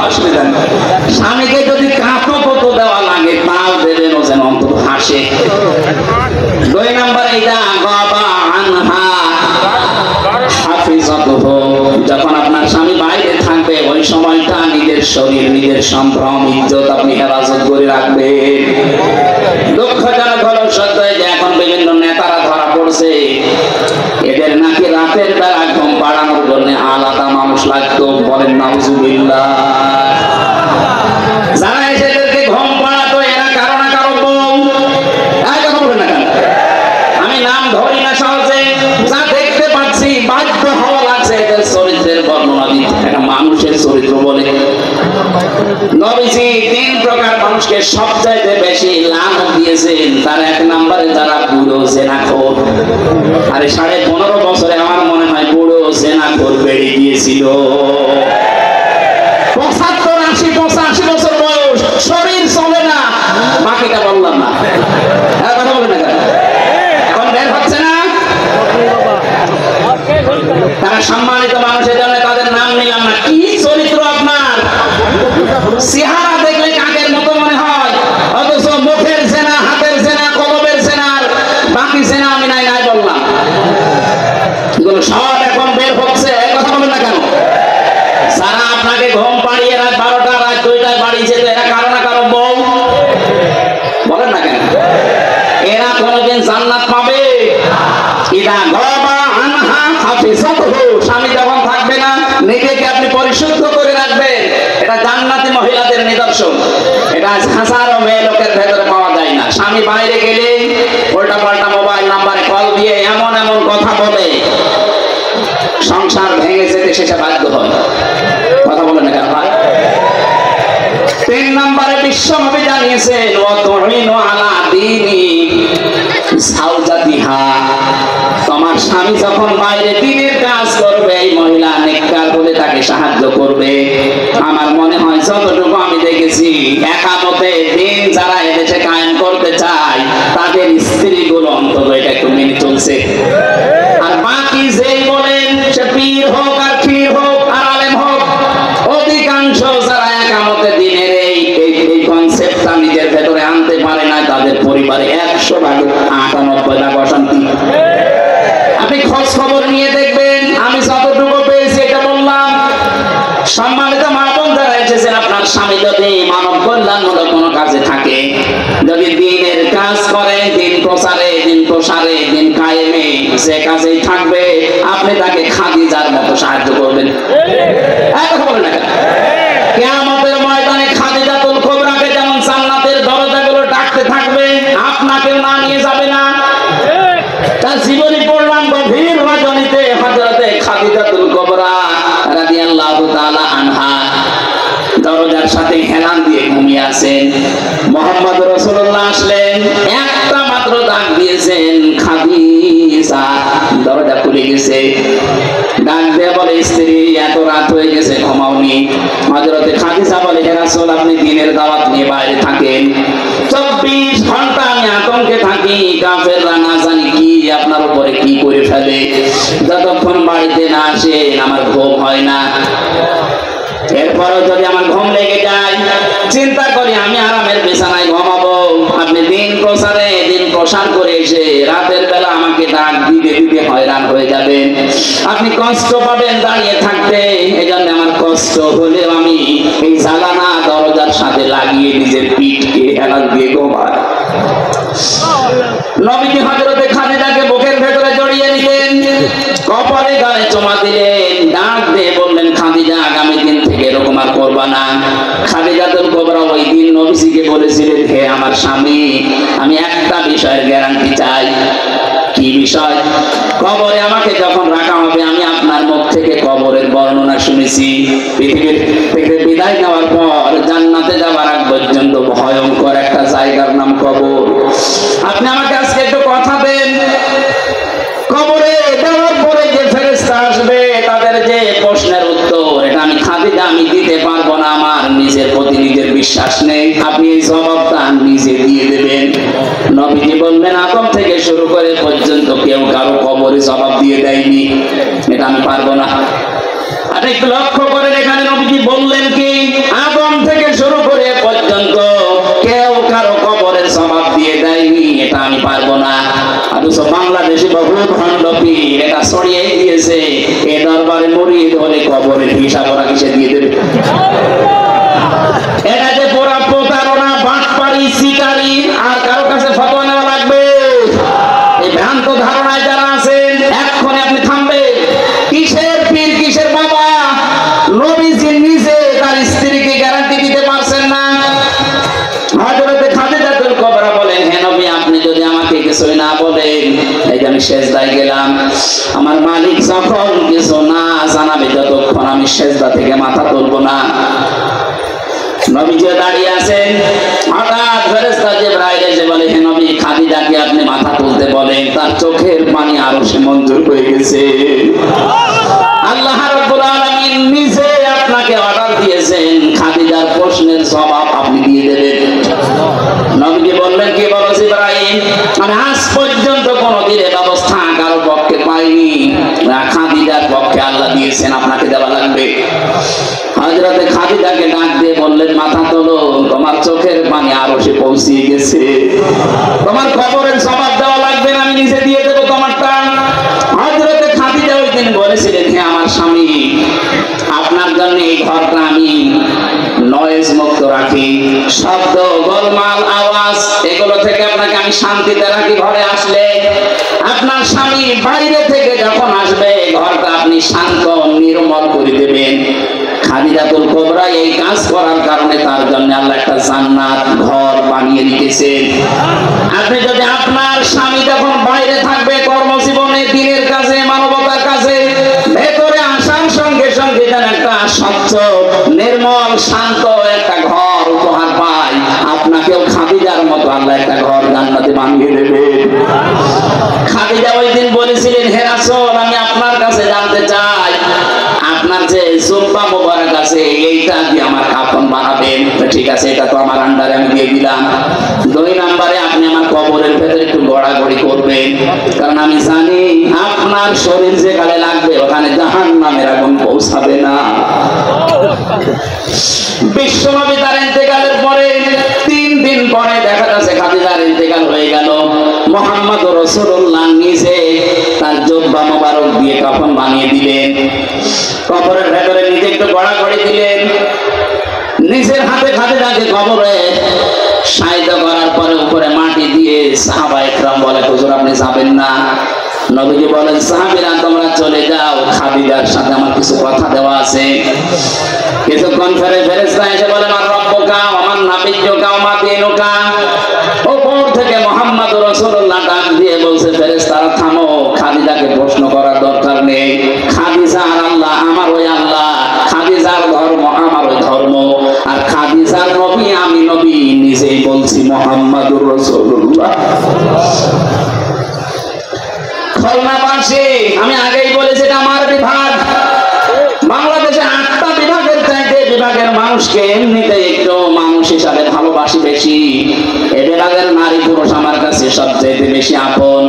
অসুবিধা নেই। স্বামীকে যদি কাকু কুকু দেওয়া লাগে তাও দেবেন, ও যেন অন্তত হাসে। 2 নম্বর, এটা গাবা আনহা হাফিজাতুহু, যখন আপনার স্বামী বাইরে থাকবে ওই সময়টা নিজের শরীর, নিজের সম্ভ্রম, ইজ্জত আপনি হেফাজত করে রাখবেন। দুঃখজনক হলো সত্য যে এখন বিভিন্ন নেতারা ধরা পড়ছে, এদের নাকি রাতের বেলা ঘুম পাড়ানোর জন্য আলাদা মানুষ লাগতো। বলেন নাউজুবিল্লাহ। যারা এদেরকে ঘুম পাড়াতো এরা কারো না কারো বউ। কথা বলে না কেন? আমি নাম ধরি না সহজে, যা দেখতে পাচ্ছি বাধ্য হওয়া লাগছে এদের চরিত্রের বর্ণনা দিতে। একটা মানুষের চরিত্র বলে নবীজি তিন প্রকার মানুষকে সবচাইতে বেশি লানত দিয়েছেন। তার এক নম্বরে যারা বুড়ো জেনাখোর। আরে 15.5 বছরে আমার মনে হয় বুড়ো জেনাখোর বেড়ে গিয়েছিল। 75, 80, 85 বছর বয়স, শরীর চলে না, বাকিটা বললাম না। কথা বলে না কেন? এখন বের হচ্ছে না। তারা সম্মানিত মানুষের জন্য তাদের নাম নিলাম না। কি চরিত্র আপনার! চেহারা দেখলে কাকের মতো মনে হয়, অথচ মুখের সেনা, হাতের সেনা, কলবের সেনার বাকি সেনা আমি নাই নাই বললাম। এগুলো সব এখন বের হচ্ছে। কথা বলেন না কেন? যারা আপনাকে ঘুম পাড়িয়ে রাত 12টা, রাত 2টায় বাড়ি যেত, এরা কারো না কারো বউ। বলেন না কেন? এরা কোনদিন জান্নাত পাবে? ইদা গাবা আনহা হাফিজাতুহু। স্বামী যখন থাকবে না, নিজেকে আপনি পরিশুদ্ধ করে রাখবেন। এটা জান্নাতি মহিলাদের নিদর্শন। এটা হাজারো মেয়ে লোকের ভেতরে পাওয়া যায় না। স্বামী বাইরে গেলে উল্টা পাল্টা মোবাইল নাম্বারে কল দিয়ে এমন এমন কথা বলে সংসার ভেঙে যেতে শেষে বাধ্য হয়। কথা বলে না কেন ভাই? 3 নম্বরে বিশ্বনবী জানিয়েছেন ওয়াতুইনু আলা দীনি সাওজাতিহা। তোমার স্বামী যখন বাইরে দিনের কাজ করবে, এই মহিলা নেককার বলে তাকে সাহায্য করবে। আমার মনে হয় যতটুকু আমি দেখেছি, একামতে দিন যারা এদেশে কায়েম করতে চায় তাদের স্ত্রীগুলো অন্তত এটা একটু মেনে চলছে। আর বাকি যেই বলেন, সে পীর হোক আর ক্ষীর হোক আর আলেম হোক, অধিকাংশ যারা একামতে দিনের এই কনসেপ্টটা নিজের ভেতরে আনতে পারে না, তাদের পরিবারে 100 ভাগে 98 ভাগ অশান্তি। আপনি খোঁজ খবর নিয়ে দেখবেন। আমি যতটুকু পেয়েছি এটা বললাম। সম্মানিত মা বোন যারা এসেছেন, আপনার স্বামী যদি মানব কল্যাণমূলক কোনো কাজে থাকে, যদি দিনের কাজ করে, দিন প্রচারে, দিন প্রসারে, দিন কায়েমে, যে কাজেই থাকবে, আপনি তাকে খাদিজার মতো সাহায্য করবেন। কথা বলেন না কেন? কিয়ামতের ময়দানে খাদিজাতুল কুবরাকে যেমন জান্নাতের দরজাগুলো ডাকতে থাকবে, আপনাকেও না নিয়ে যাবে না। তার জীবনী পড়লাম গভীর রজনীতে, হযরতে খাদিজাতুল কুবরা রাদিয়াল্লাহু তাআলা আনহা দরজার সাথে হেলান দিয়ে ঘুমিয়ে আছেন। মুহাম্মদ রাসূলুল্লাহ আসলেন, একটা মাত্র ডাক দিয়েছেন, খাদিজা। দরজা খুলে গেছে। ডাক দিয়ে বলে, স্ত্রী এত রাত হয়ে গেছে, ঘুমাওনি? হযরতে খাদিজা বলে, হে রাসূল, আপনি দিনের দাওয়াত নিয়ে বাইরে থাকেন, 24 ঘন্টা আমি আতঙ্কে থাকি, কাফেররা না জানি কি আপনার উপরে কি করে ফেলে। যতক্ষণ বাড়িতে না আসেন আমার ঘুম হয় না। এরপরও যদি আমার ঘুম লেগে যায়, চিন্তা করি আমি আরামের বিছানায় ঘুমাবো। আপনি দিন প্রসারে, দিন প্রসার করে এসে রাতের বেলা আমাকে ডাক দিতে দিতে হয়রান হয়ে যাবেন, আপনি কষ্ট পাবেন দাঁড়িয়ে থাকতে। এই জন্য আমার কষ্ট হলেও আমি এই জানালা দরজার সাথে লাগিয়ে নিজের পিঠকে হেলান দিয়ে ঘুমাই। নবীজি হযরতে খাদিজাকে বুকের ভেতরে জড়িয়ে নিলেন, কপালে গালে চুমা দিলেন, ডাক দিয়ে বললেন, খাদিজা, আগামী দিন থেকে এরকম আর করবা না। খাদিজাতুল কুবরা ওই দিন নবীজিকে বলেছিলেন, হে আমার স্বামী, আমি একটা বিষয়ের গ্যারান্টি চাই। কি বিষয়? কবরে আমাকে যখন রাখা হবে, আমি আপনার মুখ থেকে কবরের বর্ণনা শুনেছি। পৃথিবীর থেকে বিদায় নেওয়ার পর জান্নাতে যাওয়ার আগ পর্যন্ত ভয়ঙ্কর একটা জায়গার নাম কবর। আপনি আমাকে আজকে একটু কথা দেন, কবরে দেওয়ার পরে যে ফেরেশতা আসবে, তাদের যে প্রশ্নের উত্তর, এটা আমি খাদিজা আমি দিতে পারবো না। আমার নিজের প্রতি নিজের বিশ্বাস নেই। আপনি এই জবাবটা নিজে দিয়ে দেবেন। নবীজি বললেন, আদম থেকে শুরু করে পর্যন্ত কেউ কারো কবরে জবাব দিয়ে দেয়নি, এটা আমি পারবো না। আপনি একটু লক্ষ্য করেন, এখানে নবীজি বললেন কি, আদম থেকে শুরু করে পর্যন্ত কেউ কারো কবরের জবাব দিয়ে দেয়নি, এটা আমি পারবো না। অথচ বাংলাদেশে বহু খণ্ড পীর এটা ছড়িয়ে দিয়েছে, এ দরবারে মুরিদ হলে কবরের হিসাব ওরা কিসে দিয়ে দেবে? আমার মালিক যখন কিছু না জানাবে ততক্ষণ আমি সেজদা থেকে মাথা তুলবো না। নবীজি দাঁড়িয়ে আছেন, হঠাৎ ফেরেশতা জিবরাইল এসে বলে, হে নবী, খাদিজাকে আপনি মাথা তুলতে বলেন, তার চোখের পানি আরো সে মঞ্জুর হয়ে গেছে। আল্লাহ রাব্বুল আলামিন নিজে আপনাকে অর্ডার দিয়েছেন, খাদিজার প্রশ্নের জবাব আপনি দিয়ে দেবেন। নবীজি বললেন, কি বলো জিবরাইল? আমি আজ পর্যন্ত কোনোদিন এই ব্যবস্থা কারো পক্ষে পাইনি, খাদিজার পক্ষে আল্লাহ দিয়েছেন, আপনাকে দেওয়া লাগবে। হযরতে খাদিজাকে ডাক দিয়ে বললেন, মাথা তোলো, তোমার চোখের পানি আরো সে পৌঁছিয়ে গেছে, তোমার কবরের জবাব দেওয়া লাগবে না, আমি নিজে দিয়ে দেবো তোমারটা। হযরতে খাদিজা ওই দিন বলেছিলেন, হে আমার স্বামী, আপনার জন্য এই ঘরটা আমি নয়েজ মুক্ত রাখি, শব্দ, গোলমাল, আওয়াজ এগুলো থেকে আপনাকে আমি শান্তিতে রাখি। ঘরে আসলে আপনার স্বামী বাইরে থেকে যখন আসবে, ঘরটা আপনি শান্ত নির্মল করে দেবেন। খাদিজাতুল কুবরা এই কাজ করার কারণে তার জন্য আল্লাহ একটা জান্নাত ঘর বানিয়ে দিয়েছেন। আপনি যদি আপনার স্বামী যখন বাইরে থাকবে কর্মজীবনে, দিনের কাজে, মানবতার কাজে, ভেতরে আসার সঙ্গে সঙ্গে যেন একটা স্বচ্ছ, নির্মল, শান্ত একটা ঘর উপহার পায়, আপনাকেও খাদিজার মতো আল্লাহ একটা ঘর জান্নাতে বানিয়ে দেবে। খাদিজা ওই দিন বলেছিলেন, হে রাসূল, আমি আপনার কাছে জানতে চাই, আপনার যে জুব্বা মোবারক আছে এইটা দিয়ে আমার কাফন বানাবেন। ঠিক আছে, এটা তো আমার আন্ডারে আমি দিয়ে দিলাম। 2 নম্বরে আপনি আমার কবরের ভেতরে একটু গড়াগড়ি করবেন, কারণ আমি জানি আপনার শরীর যেখানে লাগবে ওখানে জাহান্নামের আগুন পৌঁছাবে না। বিশ্বনবী তার ইন্তেকালের পরে 3 দিন পরে দেখা যাচ্ছে খাদিজার ইন্তেকাল হয়ে গেল। মুহাম্মদুর রাসূলুল্লাহ নিজে তার জুব্বা মোবারক দিয়ে কাফন বানিয়ে দিলেন, কবরের ভেতরে নিজে একটু গড়াগড়ি দিলেন, নিজের হাতে খাদিজাকে কবরে শায়িত করার পরে উপরে মাটি দিয়ে সাহাবায়ে কেরাম বলে, হুজুর আপনি যাবেন না। নবীজি বলেন, সাহাবীরা তোমরা চলে যাও, খাদিজার সাথে আমার কিছু কথা দেওয়া আছে। কিছুক্ষণ পরে ফেরেশতা এসে বলে, মান রব্বুকা ওয়া মান নাবিয়্যুকা ওয়া মা দীনুকা। উপর থেকে মুহাম্মদুর রাসূলুল্লাহ ডাক দিয়ে বলছে, ফেরেশতারা থামো, খাদিজাকে প্রশ্ন করার দরকার নেই। খাদিজার আল্লাহ আমার ওই আল্লাহ, খাদিজার ধর্ম আমার ওই ধর্ম, আর খাদিজার নবী আমি নবী, নিজেই বলছি মুহাম্মদুর রাসূলুল্লাহ। খুলনাবাসী, আমি আগেই বলেছি এটা আমার বিভাগ। বাংলাদেশে 8টা বিভাগের চাইতে বিভাগের মানুষকে এমনিতে একটু মানুষ হিসাবে ভালোবাসি বেশি। এ বিভাগের নারী পুরুষ আমার কাছে সবচেয়ে বেশি আপন।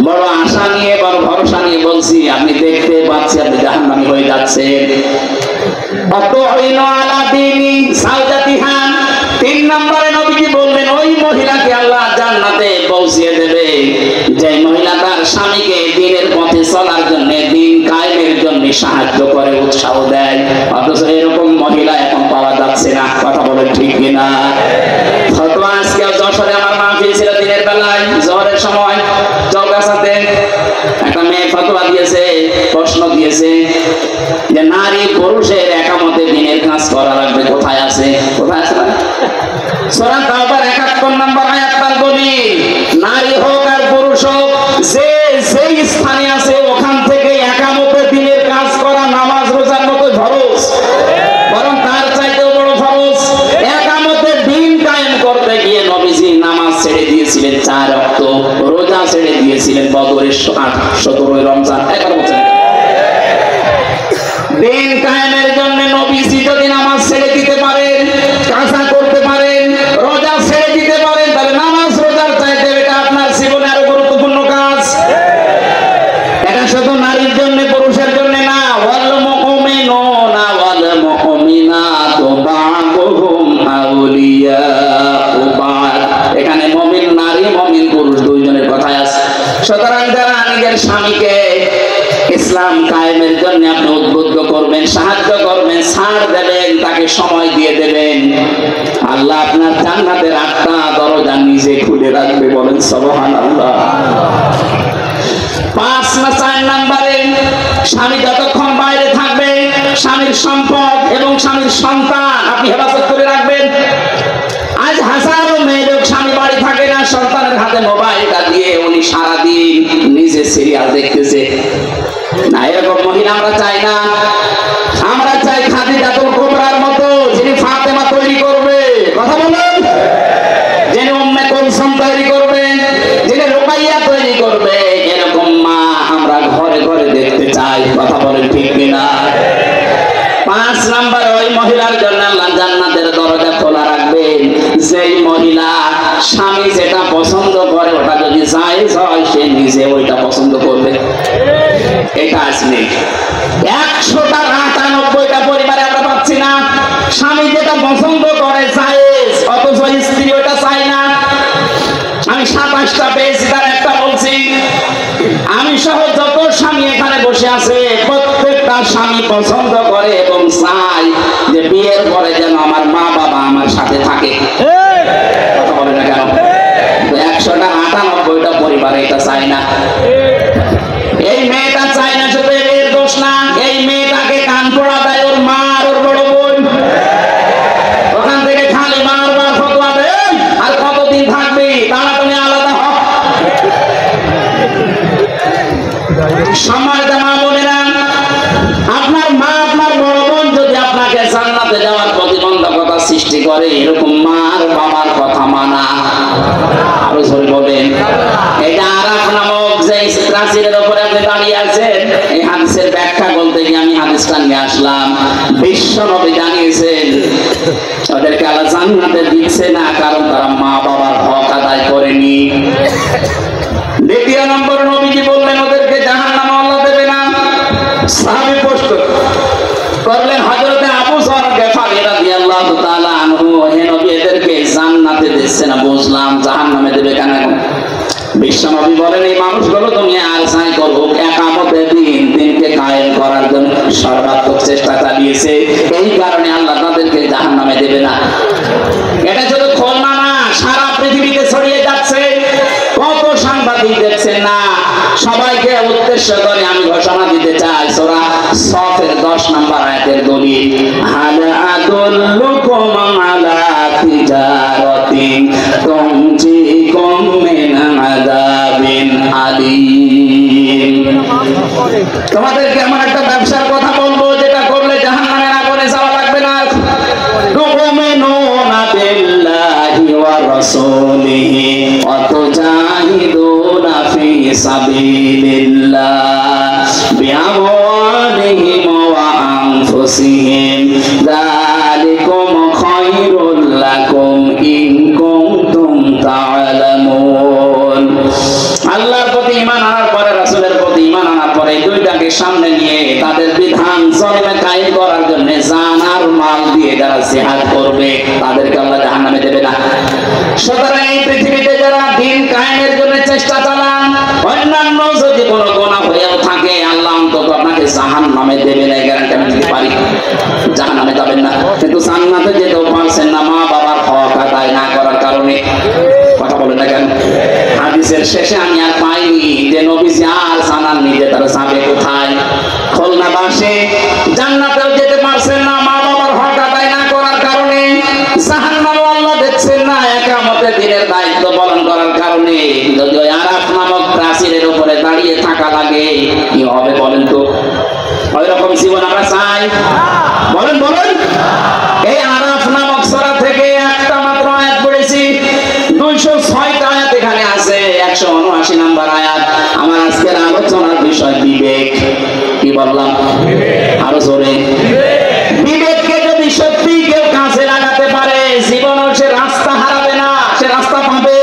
বড় আশা নিয়ে, বড় ভরসা নিয়ে বলছি, আপনি দেখতে পাচ্ছি আপনি জাহান্নামী হয়ে যাচ্ছেন। আলা দীনি সাওজাতিহা। 3 নম্বরে নবীজি বললেন, ওই মহিলাকে আল্লাহ জান্নাতে পৌঁছিয়ে দেবে যে মহিলা তার স্বামীকে দ্বীনের পথে চলার জন্য, দ্বীন কায়েমের জন্য সাহায্য করে, উৎসাহ দেয়। অথচ এরকম মহিলা এখন পাওয়া যাচ্ছে না। কথা বলেন ঠিক কিনা? ফতোয়া আজকে যশোরে আমার মাহফিল ছিল দিনের বেলায়, জোহরের সময় চৌগাছাতে একটা মেয়ে ফতোয়া দিয়েছে, প্রশ্ন দিয়েছে যে নারী পুরুষের একামতে দ্বীনের কাজ করা লাগবে, কোথায় আছে? কোথায় আছে? সূরা তাওবার 71 নম্বর আয়াত তার বলি, নারী হোক আর পুরুষ হোক, যে যেই স্থানে আছে ওখান থেকে একামতে দ্বীনের কাজ করা নামাজ রোজার মতো ফরজ, বরং তার চাইতেও বড় ফরজ। একামতে দ্বীন কায়েম করতে গিয়ে নবীজি নামাজ ছেড়ে দিয়েছিলেন 4 ওয়াক্ত, রোজা ছেড়ে দিয়েছিলেন বদরের 17 রমজান। একবার বলছেন, দ্বীন কায়েমের জন্য নবীজি যদি নামাজ ছেড়ে দিতে পারেন, কাজা করতে পারেন, রোজা ছেড়ে দিতে পারেন, তাহলে নামাজ রোজার চাইতে এটা আপনার জীবনে আরো গুরুত্বপূর্ণ কাজ। এটা শুধু নারীর জন্য, পুরুষের জন্য না। ওয়াল মুমিনুনা ওয়াল মুমিনাতু বা'দুহুম আউলিয়াউ বা'দ। এখানে মুমিন নারী, মুমিন পুরুষ দুইজনের কথাই আছে। সুতরাং যারা নিজের স্বামীকে ইসলাম কায়েমের জন্য আপনি উদ্বুদ্ধ করবেন, সাহায্য করবেন, ছাড় দেবেন, তাকে সময় দিয়ে দেবেন, আল্লাহ আপনার জান্নাতের 8টা দরজা নিজে খুলে রাখবে। বলেন সুবহানাল্লাহ। 4 নম্বরে, স্বামী যতক্ষণ বাইরে থাকবে স্বামীর সম্পদ এবং স্বামীর সন্তান আপনি হেফাজত করে রাখবেন। আজ হাজারো মেয়ে লোক স্বামী বাড়ি থাকে না, সন্তানের হাতে মোবাইলটা দিয়ে উনি সারাদিন নিজে সিরিয়াল দেখতেছে। না, এরকম মহিলা আমরা চাই না। আমরা চাই খাদিজাতুল কুবরার মতো, যিনি ফাতেমা তৈরি করবে, কথা বলেন, যিনি উম্মে কুলসুম তৈরি করবে, যিনি রুকাইয়া তৈরি করবে, এরকম মা আমরা ঘরে ঘরে দেখতে চাই, কথা বলেন ঠিক কিনা? 5 নাম্বার, ওই মহিলার জন্য আল্লাহ জান্নাতের দরজা খোলা রাখবেন যেই মহিলা স্বামী যেটা পছন্দ করে ওটা যদি জায়েজ হয় সে নিজে ওইটা পছন্দ করবে। এটা আসলে 100টার 98টা পরিবারে আমরা পাচ্ছি না স্বামী যেটা পছন্দ করে জায়েজ, অথচ স্ত্রী ওটা চায় না। আমি 27টা পেয়েছি, তার একটা বলছি। আমি সহ যত স্বামী এখানে বসে আছে প্রত্যেকটা স্বামী পছন্দ করে এবং চায় যে বিয়ের পরে যেন আমার মা বাবা আমার সাথে থাকে। কথা বলে না কেন? 100টার 98টা পরিবারে এটা চায় না। এই মেয়েটা চায় না, শুধু এর দোষ না, এই মেয়েটাকে কান পড়া দেয় ওর মা আর ওর বড় বোন। ওখান থেকে খালি বারবার ফতোয়া দেয়, আর কতদিন থাকবি, তাড়াতাড়ি আলাদা হ। সম্মানিত মা বোনেরা, আপনার মা আপনার বড় বোন যদি আপনাকে জান্নাতে যাওয়ার প্রতিবন্ধকতা সৃষ্টি করে, এরকম মার বাবার কথা মানা। আরো জোরে বলেন। এটা আরাফ নামক যে প্রাচীরের উপরে আপনি দাঁড়িয়ে আছেন, এই হাদিসের ব্যাখ্যা বলতে গিয়ে আমি হাদিসটা নিয়ে আসলাম। বিশ্ব নবী জানিয়েছেন ওদেরকে আল্লাহ জান্নাতে দিচ্ছে না কারণ তারা মা বাবার হক আদায় করেনি। 2 নম্বর, নবীজি বললেন ওদেরকে জাহান্নামে আল্লাহ দেবে না। সাহাবী প্রশ্ন করলেন হযরত আবু যর গফারি রাদিয়াল্লাহু তাআলা আনহু, হে নবী এদেরকে জান্নাতে দিচ্ছে না বুঝলাম, জাহান্নামে দেবে কেন? বিশ্বনবী বলেন এই মানুষগুলো তুমি আর চাই করো একামতের দিনকে কায়েম করার জন্য সর্বাত্মক চেষ্টা চালিয়েছে, এই কারণে আল্লাহ তাদেরকে জাহান্নামে দেবে না। এটা শুধু খুলনা না, সারা পৃথিবীতে ছড়িয়ে যাচ্ছে। কত সাংবাদিক দেখছেন না, সবাইকে উদ্দেশ্য করে আমি ঘোষণা দিতে চাই। সূরা সফের 10 নম্বর আয়াতের দলিল, হালা আদুল্লুকুম আলা তিজারাতিন তুনজিকুম মিন আযাবিন আলীম। তোমাদেরকে এমন একটা ব্যবসার কথা বলবো যেটা করলে জাহান্নামের আগুনে যাওয়া লাগবে না। তুমিনুনা বিল্লাহি ওয়া রাসূলিহি ওয়া তুজাহিদুনা ফি সাবিলিল্লাহ বিআমওয়ালিহিম ওয়া আনফুসিহিম যালিকুম খায়রুল লাকুম ইন কুনতুম তা'লামুন। আল্লাহর প্রতি ঈমান আনার পরে, রাসূলের প্রতি ঈমান আনার পরে, দুইটাকে সামনে নিয়ে তাদের বিধান জমিনে কায়েম করার জন্য জান আর মাল দিয়ে যারা জিহাদ করবে তাদেরকে আল্লাহ জাহান্নামে দেবে না। সুতরাং এই পৃথিবীতে যারা দিন কায়েমের জন্য চেষ্টা চালান, অন্যান্য যদি কোনো গুনাহ হয়েও থাকে আল্লাহ অন্তত আপনাকে জাহান্নামে দেবে না, গ্যারান্টি আমি দিতে পারি। জাহান্নামে যাবেন না, কিন্তু জান্নাতে যেতেও পারছেন না মা বাবার হক আদায় না করার কারণে। কথা বলেন না কেন? হাদিসের শেষে আমি আর পাইনি যে নবীজি আর জানাননি যে তারা যাবে কোথায়। খুলনাবাসী জান্নাতেও যেতে পারছেন না মা বাবার হক আদায় না করার কারণে, জাহান্নামে আল্লাহ দেখছেন না কিয়ামতের দিনের দায়িত্ব পালন করার কারণে। যদি ওই আরাফ নামক প্রাচীরের উপরে দাঁড়িয়ে থাকা লাগে কি হবে বলেন তো? ওই রকম জীবন আমরা চাই? বলেন বলেন। এই আরাফ নামক সূরা থেকে একটা মাত্র আয়াত পড়েছি, 206টা আয়াত এখানে আছে, 179 নম্বর আয়াত। আমার আজকের আলোচনার বিষয় বিবেক। কি বললাম? আরো জোরে। বিবেককে যদি সত্যি কেউ কাজে লাগাতে পারে জীবনে সে রাস্তা হারাবে না, সে রাস্তা পাবে।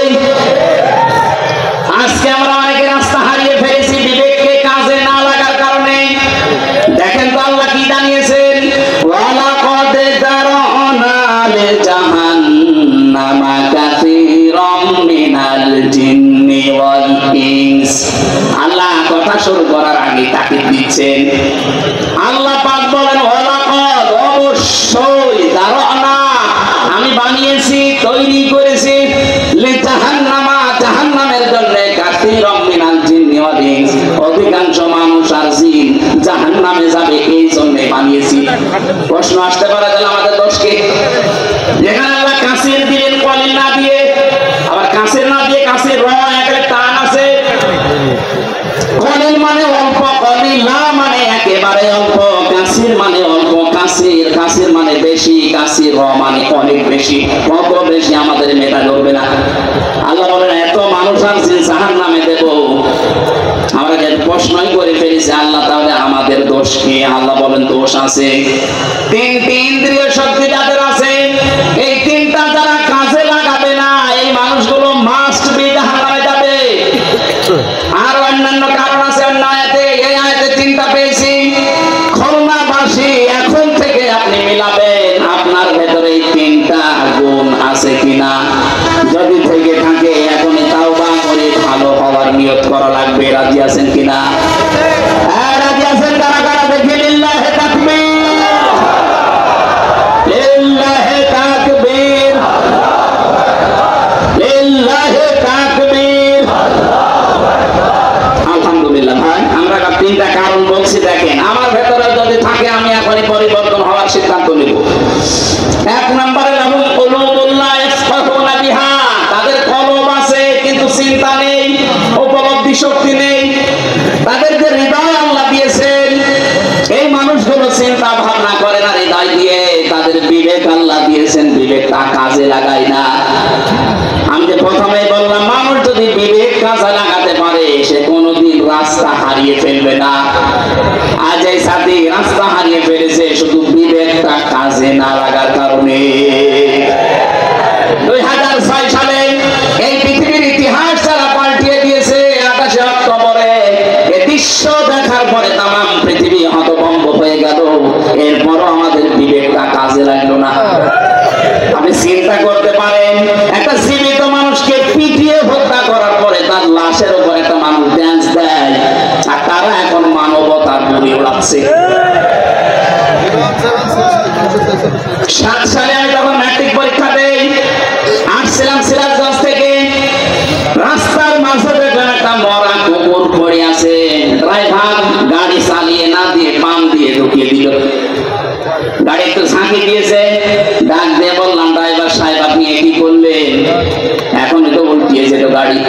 আজকে আমরা অনেকে রাস্তা হারিয়ে ফেলেছি বিবেককে কাজে না লাগার কারণে। দেখেন তো আল্লাহ কি জানিয়েছেন, ওয়ালাকাদ যারানা লিজাহান্নামা কাসীরাম মিনাল জিন্নি ওয়াল ইনস। আল্লাহ কথা শুরু করার আগে তাকিদ দিচ্ছেন। আল্লাহ পাক বলেন ওয়ালাকাদ, অবশ্যই, যারানা আমি বানিয়েছি, তৈরি করেছি, লিজাহান্নামা জাহান্নামের জন্য, কাসীরাম মিনাল জিন্নি ওয়াল ইনস অধিকাংশ মানুষ আর জিন জাহান্নামে যাবে এই জন্য বানিয়েছি। প্রশ্ন আসতে পারে তাহলে আমাদের দোষ কি? যেখানে আল্লাহ কাসীর দিলেন কলিল না দিয়ে, আবার কাসীর না দিয়ে একেবারে অল্প, কাসির মানে অল্প, কাসির কাসির মানে বেশি, কাসির র মানে অনেক বেশি। কত বেশি আমাদের মেধা ধরবে না। আল্লাহ বলেন এত মানুষ আছে জাহান্নামে দেব। আমরা যে প্রশ্নই করে ফেলেছি আল্লাহ, তাহলে আমাদের দোষ কি? আল্লাহ বলেন দোষ আছে। তিনটি ইন্দ্রিয় শক্তি যাদের আছে, এই তিনটা যারা কাজে লাগাবে না, এই মানুষগুলো মাস্ট বি জাহান্নামে যাবে। আর অন্যান্য কারণ আছে অন্য আয়াতে, এই আয়াতে তিনটা পেয়েছি। খুলনাবাসী এখন থেকে আপনি মিলাবেন আপনার ভেতরে এই তিনটা গুণ আছে কিনা। যদি থেকে থাকে এখনই তাওবা করে ভালো হওয়ার নিয়ত করা লাগবে। রাজি আছেন কিনা? হ্যাঁ রাজি আছেন কারা কারা? দেখি লিল্লাহে তাকবীর, লিল্লাহে তাকবীর, লিল্লাহে তাকবীর। আলহামদুলিল্লাহ। ভাই আমরা তিনটা কারণ বলছি, দেখেন আমার ভেতরে যদি থাকে আমি এখনই পরিবর্তন হওয়ার সিদ্ধান্ত নেব। এক নম্বরে লাহুম কুলুবুন লা ইয়াফকাহুনা বিহা, তাদের কলব আছে কিন্তু চিন্তা নেই, উপলব্ধি শক্তি নেই। তাদের যে হৃদয় আল্লাহ দিয়েছেন, এই মানুষগুলো চিন্তা ভাবনা করে না হৃদয় দিয়ে। তাদের বিবেক আল্লাহ দিয়েছেন, বিবেকটা কাজে লাগায় না। আমি যে প্রথমেই বললাম মানুষ যদি বিবেক কাজে লাগাতে পারে সে কোনোদিন রাস্তা হারিয়ে ফেলবে না। আজ এই সাথী রাস্তা হারিয়ে ফেলেছে শুধু বিবেকটা কাজে না লাগার কারণে। 2006 সালে এই পৃথিবীর ইতিহাস যারা পাল্টিয়ে দিয়েছে 28 অক্টোবরে, এই দৃশ্য দেখার পরে তামাম পৃথিবী হতভম্ব হয়ে গেল। এরপরও আমাদের বিবেকটা কাজে লাগলো না। আপনি চিন্তা করতে পারেন একটা জীবিত মানুষকে পিটিয়ে হত্যা করার পরে তার লাশের উপর একটা মানুষ ড্যান্স দেয়, আর তারা এখন মানবতার গুলি উড়াচ্ছে। 7 সালে আমি যখন ম্যাট্রিক পরীক্ষা দেই, আসছিলাম সিরাজগঞ্জ থেকে, রাস্তার মাঝে দেখলাম একটা মরা কুকুর পড়ে আছে। ড্রাইভার গাড়ি চালিয়ে না দিয়ে পাম দিয়ে ঢুকিয়ে দিল। গাড়ি একটু ঝাঁকি দিয়েছে, ডাক দিয়ে বললাম ড্রাইভার সাহেব আপনি কি করলেন? এখন তো উল্টিয়েছে তো গাড়ি।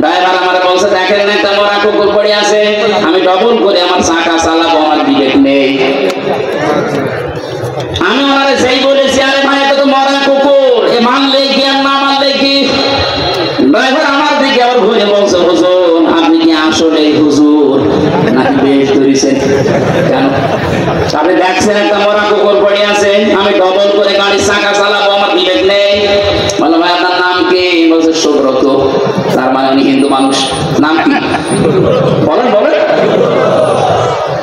ড্রাইভার আমার বলছে দেখেন না একটা মরা কুকুর পড়ে আছে, আমি ডবল করে আমার চাকা চালাবো, আমার বিবেক নেই। আমি ওনারে সেই বলেছি আরে ভাই এটা তো মরা কুকুর, এ মানলে কি আর না মানলে কি? ড্রাইভার আমার দিকে আবার ঘুরে বলছে হুজুর আপনি কি আসলে হুজুর নাকি বেশ ধরেছেন? কেন? আপনি দেখছেন একটা মরা কুকুর পড়ে আছে, আমি ডবল করে গাড়ির চাকা চালাবো, আমার বিবেক নেই। বলো ভাই আপনার নাম কি? বলছে সুব্রত। তার মানে উনি হিন্দু মানুষ। নাম কি বলেন বলেন।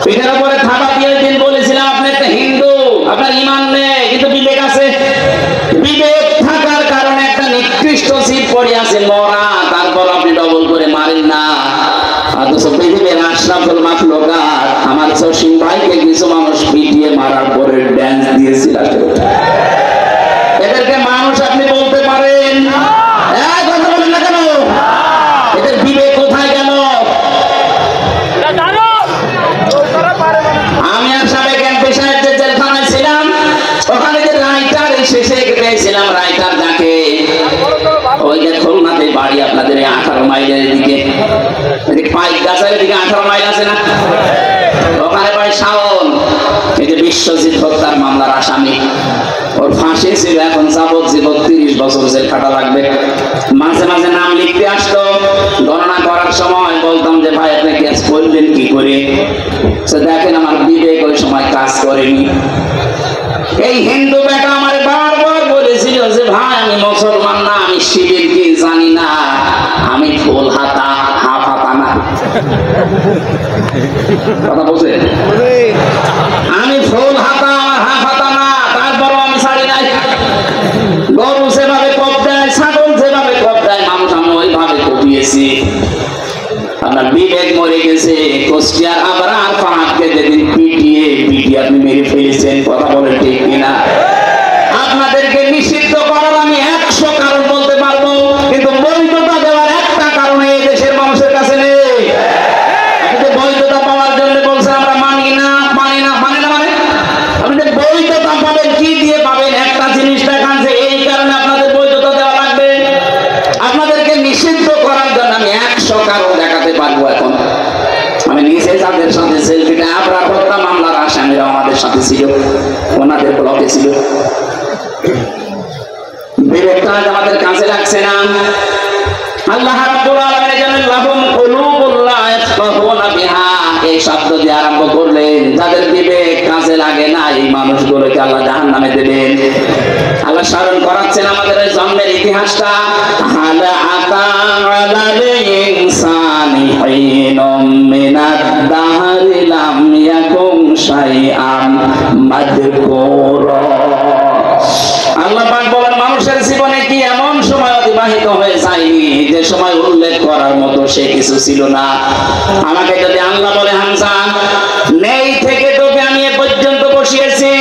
পিঠের উপরে থাবা দিয়ে দিন বলেছিলাম আপনি একটা হিন্দু, আপনার ইমান নেই কিন্তু বিবেক আছে। বিবেক থাকার কারণে একটা নিকৃষ্ট জীব পড়ে আছে মরা, তারপর আপনি ডবল করে মারেন না। অথচ পৃথিবীর আশরাফুল মাখলুকাত আমার জসিম ভাইকে কিছু মানুষ পিটিয়ে মারার পরে ড্যান্স দিয়েছিল। এদেরকে মানুষ আপনি বলতে পারেন? কথা বলেন না কেন? এদের বিবেক কোথায় গেল? আমি আর সাবেক এমপি সাহেব যে জেলখানায় ছিলাম, ওখানে যে রাইটার শেষে পেয়েছিলাম, রাইটার যাকে ওই যে খুলনাতে বাড়ি আপনাদের 18 মাইলের দিকে, পাইক গাছের দিকে 18 মাইল আছে না, ওখানে বাড়ি শাওন। এই যে বিশ্বজিৎ হত্যার মামলার আসামি, ওর ফাঁসি ছিল, এখন যাবজ্জীবন 30 বছর জেল খাটা লাগবে। মাঝে মাঝে নাম লিখতে আসতো, গণনা করার সময় বলতাম যে ভাই আপনি কেস করলেন কি করে? দেখেন আমার বিবেক ওই সময় কাজ করেনি। এই হিন্দু বেটা আমার বারবার বলেছিল যে ভাই আমি মুসলমান না, আমি শিবির কি জানি না, আমি ফুল হাতা হাফ হাতা না। কথা বলছে আমি ফুল হাতা আমার হাফ হাতা না, তারপরও আমি ছাড়ি নাই। গরু যেভাবে কপ দেয়, ছাগল যেভাবে কপ দেয়, মানুষ আমি ওইভাবে কপিয়েছি। আপনার বিবেক মরে গেছে। কুষ্টিয়ার আবরার ফাহাদকে যেদিন পিটিয়ে পিটিয়ে আপনি মেরে ফেলেছেন, কথা বলেন ঠিক কিনা? আপনাদেরকে নিষিদ্ধ করার আমি 100 কারণ বলতে পারবো, কিন্তু বৈধতা দেওয়ার একটা কারণ এই দেশের মানুষের কাছে নেই। আপনি বৈধতা পাওয়ার জন্য বলছেন আমরা মানি না, মানি না, মানে না, মানে আপনি বৈধতা পাবেন কি দিয়ে পাবেন? একটা জিনিস দেখান যে এই কারণে আপনাদের বৈধতা দেওয়া লাগবে। আপনাদেরকে নিষিদ্ধ করার জন্য আমি 100 কারণ দেখাতে পারবো। এখন আমি নিজে যাদের সাথে সেলফি পার্টি ছিল, ওনাদের ব্লকে ছিল। বিবেকটা আমাদের কাজে লাগছে না। আল্লাহ রাব্বুল আলামিন জানেন লাহুম কুলুবুল লা ইয়াফকাহুনা বিহা, এই শব্দ দিয়ে আরম্ভ করলেন। যাদের বিবেক কাজে লাগে না এই মানুষগুলোকে আল্লাহ জাহান্নামে দেবেন। আল্লাহ স্মরণ করাচ্ছেন আমাদের এই জন্মের ইতিহাসটা। হালা আতা আলাল ইনসানি হিনুম মিনাদ দাহরি লাম ইয়াকুন শাইআন মাযকুরা। আল্লাহ পাক বলেন মানুষের জীবনে কি এমন সময় অতিবাহিত হয়ে যায়নি যে সময় উল্লেখ করার মতো সে কিছু ছিল না। আমাকে যদি আল্লাহ বলে হামজা নেই থেকে তোকে আমি এ পর্যন্ত বসিয়েছি,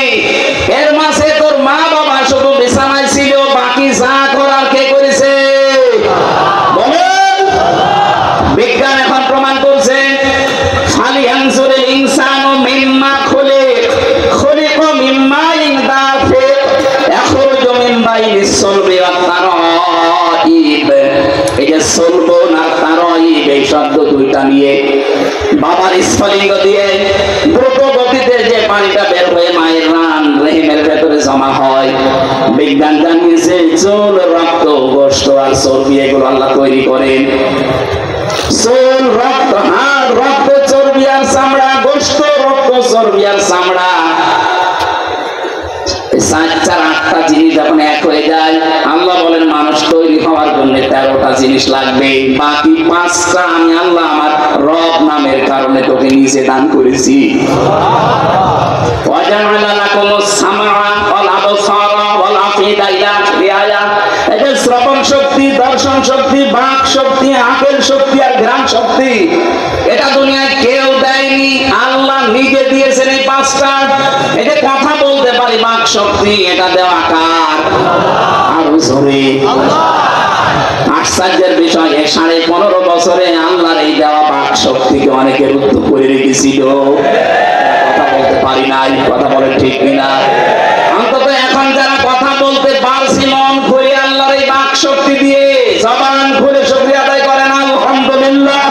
এর মাঝে তোর মা বাবা শুধু বিছানায় ছিল, বাকি যা করার কে করেছে বলেন? বিজ্ঞান এখন প্রমাণ করছে ফালিয়ানজুরিল ইনসানু মিম্মা খুলিক, খুলিকা মিম্মা ইনদাফিক ইয়াখরুজু মিন বাইনিস সুলবি ওয়াত তারাইব। এই যে সুলবুন আর তারাইব এই শব্দ দুইটা নিয়ে বাবার স্ফলিঙ্গ দিয়ে দ্রুত গতিতে যে পানিটা বের হয়ে মায়ের রান রহিমের ভেতরে জমা হয়, বিজ্ঞান জানিয়েছে চুল, রক্ত, গোশত আর চর্বি এগুলো আল্লাহ তৈরি করেন। চুল, রক্ত, হাড়, রক্ত, চর্বি আর চামড়া, গোশত, রক্ত, চর্বি আর চামড়া, চার আটটা জিনিস যখন এক হয়ে যায় আল্লাহ বলেন মানুষ তৈরি হওয়ার জন্য 13টা জিনিস লাগবে। বাকি 5টা আমি আল্লাহ আমার রব নামের কারণে তোকে নিজে দান করেছি। ওয়াজাআলা লাকুমুস সামআ ওয়াল আবসারা ওয়াল আফিদা ইলা আখিরিয়া। এটা শ্রবণ শক্তি, দর্শন শক্তি, বাক শক্তি, আকল শক্তি আর ঘ্রাণ শক্তি, এটা দুনিয়ায় কেউ দেয়নি, আল্লাহ নিজে দিয়েছেন এই 5টা। এটা কথা বলতে পারি বাক শক্তি, এটা দেওয়া কার? আর জোরে আল্লাহ। আশ্চর্যের বিষয় 15.5 বছরে আল্লাহর এই দেওয়া বাক শক্তিকে অনেকে রুদ্ধ করে রেখেছিল, কথা বলতে পারি নাই। কথা বলে ঠিক কিনা? অন্তত এখন যারা কথা বলতে পারছি মন খুলে আল্লাহর এই বাক শক্তি দিয়ে জবান খুলে শুকরিয়া আদায় করেন আলহামদুলিল্লাহ।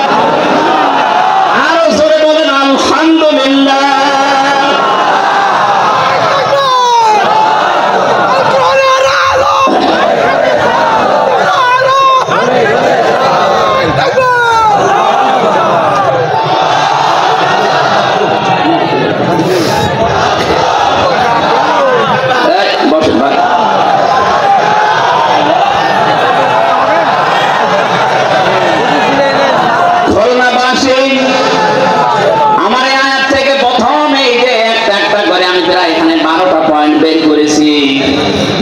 আরো জোরে বলেন আলহামদুলিল্লাহ।